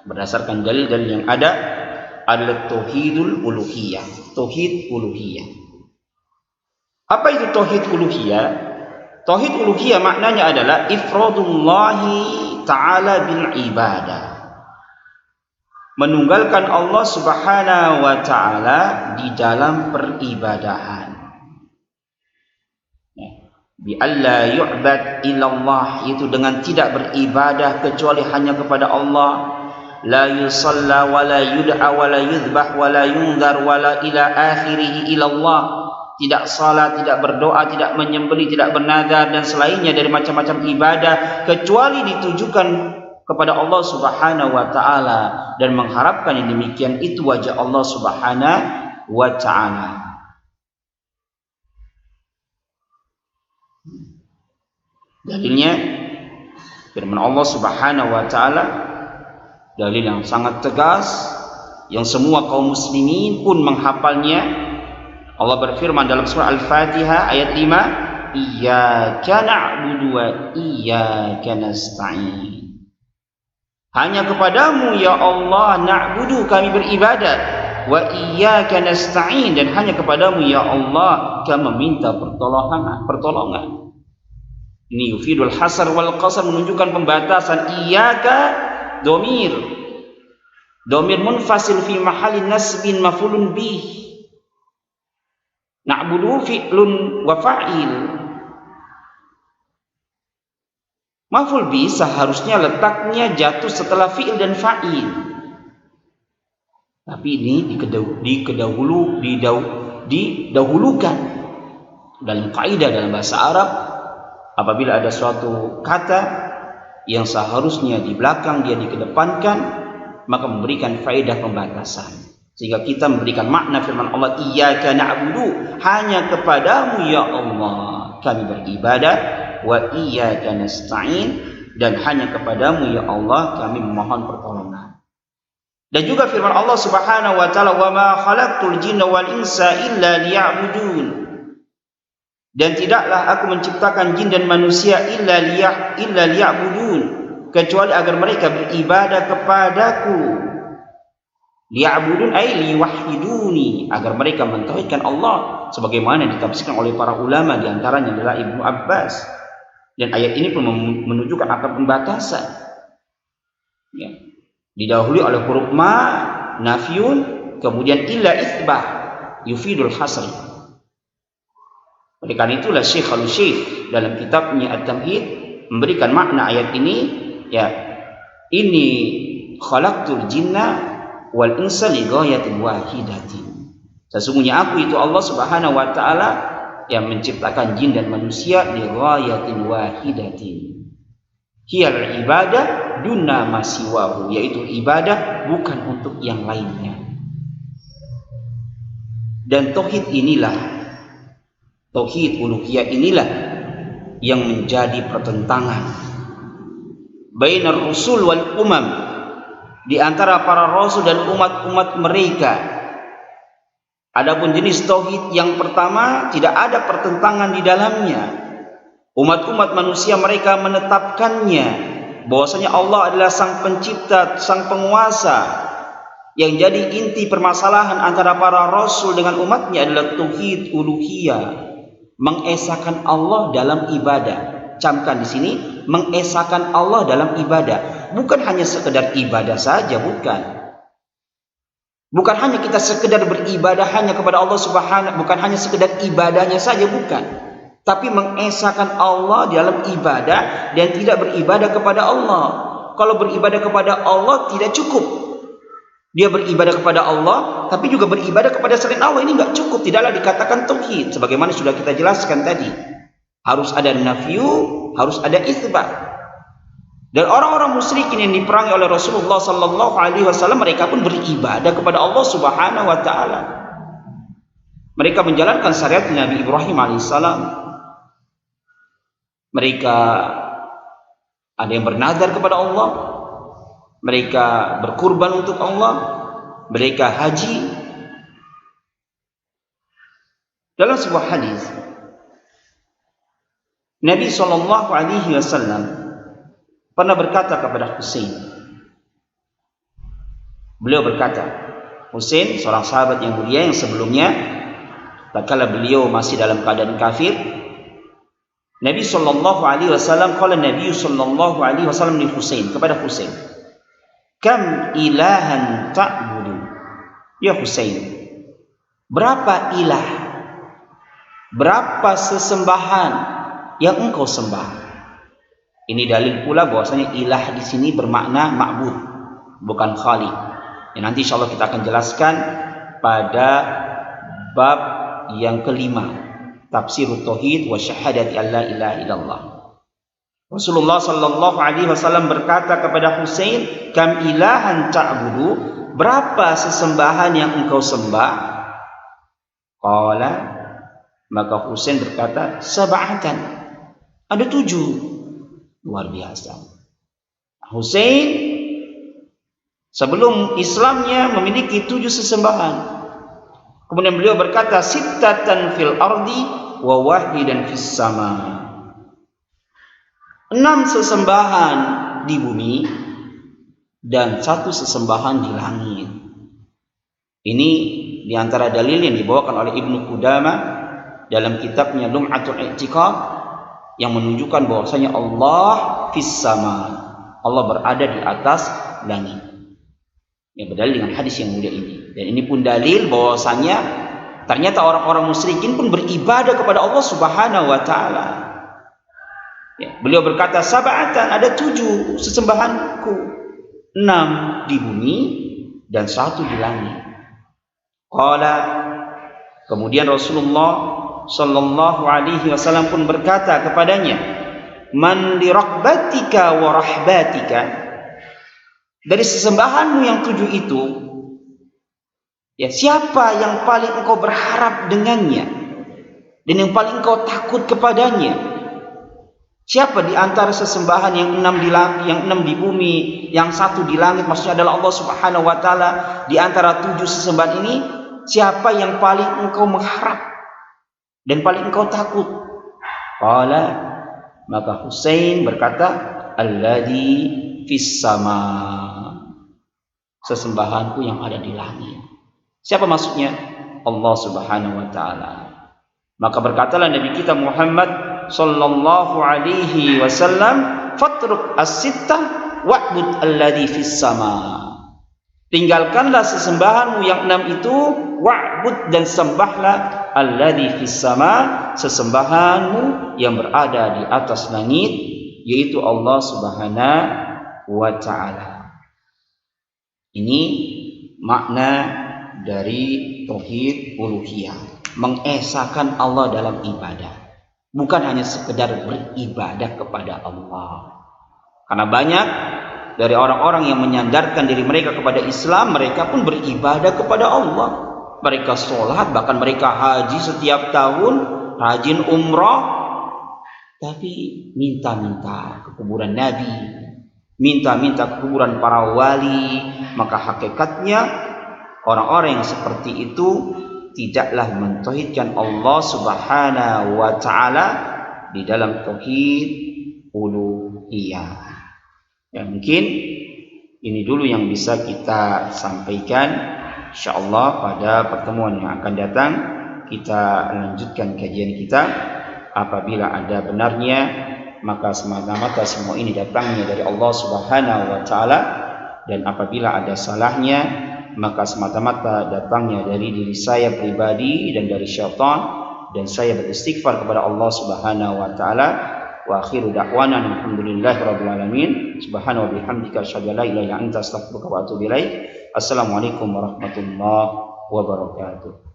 [SPEAKER 1] berdasarkan dalil-dalil yang ada adalah tauhidul uluhiyah. Tauhid uluhiyah. Apa itu tauhid uluhiyah? Tauhid uluhiyah maknanya adalah ifradullahi ta'ala bil ibadah, menunggalkan Allah Subhanahu wa taala di dalam peribadahan. Bi alla yu'bad illallah, itu dengan tidak beribadah kecuali hanya kepada Allah. La yusalla wa la yud'a wa la yudhbah wa la yunzar wa la ila akhirih ilallah. Tidak salat, tidak berdoa, tidak menyembelih, tidak bernazar dan selainnya dari macam-macam ibadah kecuali ditujukan kepada Allah Subhanahu wa taala, dan mengharapkan yang demikian itu wajah Allah Subhanahu wa taala. Dalilnya firman Allah Subhanahu wa taala, dalil yang sangat tegas yang semua kaum muslimin pun menghafalnya. Allah berfirman dalam surah Al-Fatihah ayat 5, iyyaka na'budu wa iyyaka nasta'in. Hanya kepadamu ya Allah na'budu, kami beribadat, wa iyyaka nasta'in, dan hanya kepadamu ya Allah kami meminta pertolongan. Ini yufidul hasar wal qasar, menunjukkan pembatasan. Iyyaka domir munfasil fi mahali nasbin maf'ulun bih. Na'budu fi'lun wa fa'il. Maf'ul bih seharusnya letaknya jatuh setelah fi'il dan fa'il, tapi ini didahulukan. Dalam kaidah dalam bahasa Arab, apabila ada suatu kata yang seharusnya di belakang dia dikedepankan, maka memberikan faedah pembatasan, sehingga kita memberikan makna firman Allah, iyyaka na'budu, hanya kepadamu ya Allah kami beribadah, wa iyyaka nasta'in, dan hanya kepadamu ya Allah kami memohon pertolongan. Dan juga firman Allah Subhanahu wa taala, wa ma khalaqtul jinna wal insa illa liya'budun, dan tidaklah aku menciptakan jin dan manusia illa liya'budun, kecuali agar mereka beribadah kepadaku. Liya'budun ay liwahiduni, agar mereka mentauhidkan Allah, sebagaimana ditafsirkan oleh para ulama, di antaranya adalah Ibnu Abbas. Dan ayat ini pun menunjukkan akan pembatasan. Ya. Didahului oleh huruf ma nafyun, kemudian illa itsbah yufidul hasr. Oleh karena itulah Syekh Al-Syekh dalam kitabnya At-Tamhid memberikan makna ayat ini, ya, ini khalaqtul jinna wal insa li ghayatin wahidatin. Sesungguhnya aku itu Allah Subhanahu wa taala yang menciptakan jin dan manusia li ghayatin wahidatin. Hiyal ibadah duna masiwahu, yaitu ibadah bukan untuk yang lainnya. Dan tauhid inilah, tauhid uluhiyah inilah yang menjadi pertentangan bainar rusul wal umam, di antara para rasul dan umat-umat mereka. Adapun jenis tauhid yang pertama tidak ada pertentangan di dalamnya. Umat-umat manusia mereka menetapkannya bahwasanya Allah adalah sang pencipta, sang penguasa. Yang jadi inti permasalahan antara para rasul dengan umatnya adalah tauhid uluhiyah, mengesahkan Allah dalam ibadah. Camkan di sini, mengesahkan Allah dalam ibadah, bukan hanya sekedar ibadah saja, bukan hanya kita sekedar beribadah hanya kepada Allah Subhanahu, bukan hanya sekedar ibadahnya saja, bukan, tapi mengesahkan Allah dalam ibadah dan tidak beribadah kepada Allah. Kalau beribadah kepada Allah tidak cukup. Dia beribadah kepada Allah, tapi juga beribadah kepada selain Allah. Ini nggak cukup, tidaklah dikatakan tauhid. Sebagaimana sudah kita jelaskan tadi, harus ada nafyu, harus ada itsbat. Dan orang-orang musyrikin yang diperangi oleh Rasulullah Sallallahu Alaihi Wasallam, mereka pun beribadah kepada Allah Subhanahu Wa Taala. Mereka menjalankan syariat Nabi Ibrahim Alaihissalam. Mereka ada yang bernazar kepada Allah. Mereka berkurban untuk Allah, mereka haji. Dalam sebuah hadis, Nabi SAW pernah berkata kepada Husain. Beliau berkata, Husain seorang sahabat yang mulia yang sebelumnya, tatkala beliau masih dalam keadaan kafir, Nabi SAW qala Nabi SAW li Husain, kepada Husain, kam ilahan ta'budu ya Husain, berapa ilah, berapa sesembahan yang engkau sembah. Ini dalil pula bahwasanya ilah di sini bermakna ma'bud, bukan khaliq. Nanti insyaallah kita akan jelaskan pada bab yang kelima, tafsirut tauhid wa syahadati alla ilaha illallah. Rasulullah Sallallahu Alaihi Wasallam berkata kepada Husain, kam ilahan ta'budu, berapa sesembahan yang engkau sembah? Qala, maka Husain berkata, sab'atan, ada 7. Luar biasa. Husain sebelum Islamnya memiliki 7 sesembahan. Kemudian beliau berkata, sittatan fil ardi wa wahidan fis sama. 6 sesembahan di bumi dan 1 sesembahan di langit. Ini diantara dalil yang dibawakan oleh Ibnu Qudamah dalam kitabnya Lum'atul I'tiqad, yang menunjukkan bahwasanya Allah fis sama, Allah berada di atas langit. Yang berdalil dengan hadis yang mulia ini. Dan ini pun dalil bahwasanya ternyata orang-orang musyrikin pun beribadah kepada Allah Subhanahu wa taala. Beliau berkata, sab'atan, ada 7 sesembahanku, 6 di bumi dan 1 di langit. Qala, kemudian Rasulullah Sallallahu Alaihi Wasallam pun berkata kepadanya, man li raqbatika wa rahbatika, dari sesembahanmu yang 7 itu, ya, siapa yang paling engkau berharap dengannya dan yang paling engkau takut kepadanya? Siapa di antara sesembahan yang 6 di langit, yang 6 di bumi, yang 1 di langit, maksudnya adalah Allah Subhanahu wa taala, di antara 7 sesembahan ini, siapa yang paling engkau mengharap dan paling engkau takut? Qala, maka Husain berkata, alladzi fis sama, sesembahanku yang ada di langit. Siapa maksudnya? Allah Subhanahu wa taala. Maka berkatalah Nabi kita Muhammad Sallallahu Alaihi Wasallam, fatruk as-sittah wa'bud alladzi fis sama. Tinggalkanlah sesembahanmu yang 6 itu, wa'bud, dan sembahlah alladzi fis sama, sesembahanmu yang berada di atas langit, yaitu Allah Subhanahu wa taala. Ini makna dari tauhid uluhiyah, mengesahkan Allah dalam ibadah. Bukan hanya sekedar beribadah kepada Allah. Karena banyak dari orang-orang yang menyandarkan diri mereka kepada Islam, mereka pun beribadah kepada Allah. Mereka sholat, bahkan mereka haji setiap tahun, rajin umrah, tapi minta-minta ke kuburan Nabi, minta-minta kuburan para wali, maka hakikatnya orang-orang yang seperti itu tidaklah mentauhidkan Allah Subhanahu wa taala di dalam tauhid uluhiyah. Ya, mungkin ini dulu yang bisa kita sampaikan. Insyaallah pada pertemuan yang akan datang kita lanjutkan kajian kita. Apabila ada benarnya, maka semata-mata semua ini datangnya dari Allah Subhanahu wa taala, dan apabila ada salahnya, maka semata-mata datangnya dari diri saya pribadi dan dari syaitan, dan saya beristighfar kepada Allah Subhanahu wa taala. Wa akhiru da'wana alhamdulillahirabbil alamin. Subhanahu wa bihamdika asyhadu an la ilaha illa anta astaghfiruka wa atubu ilaik. Assalamualaikum warahmatullahi wabarakatuh.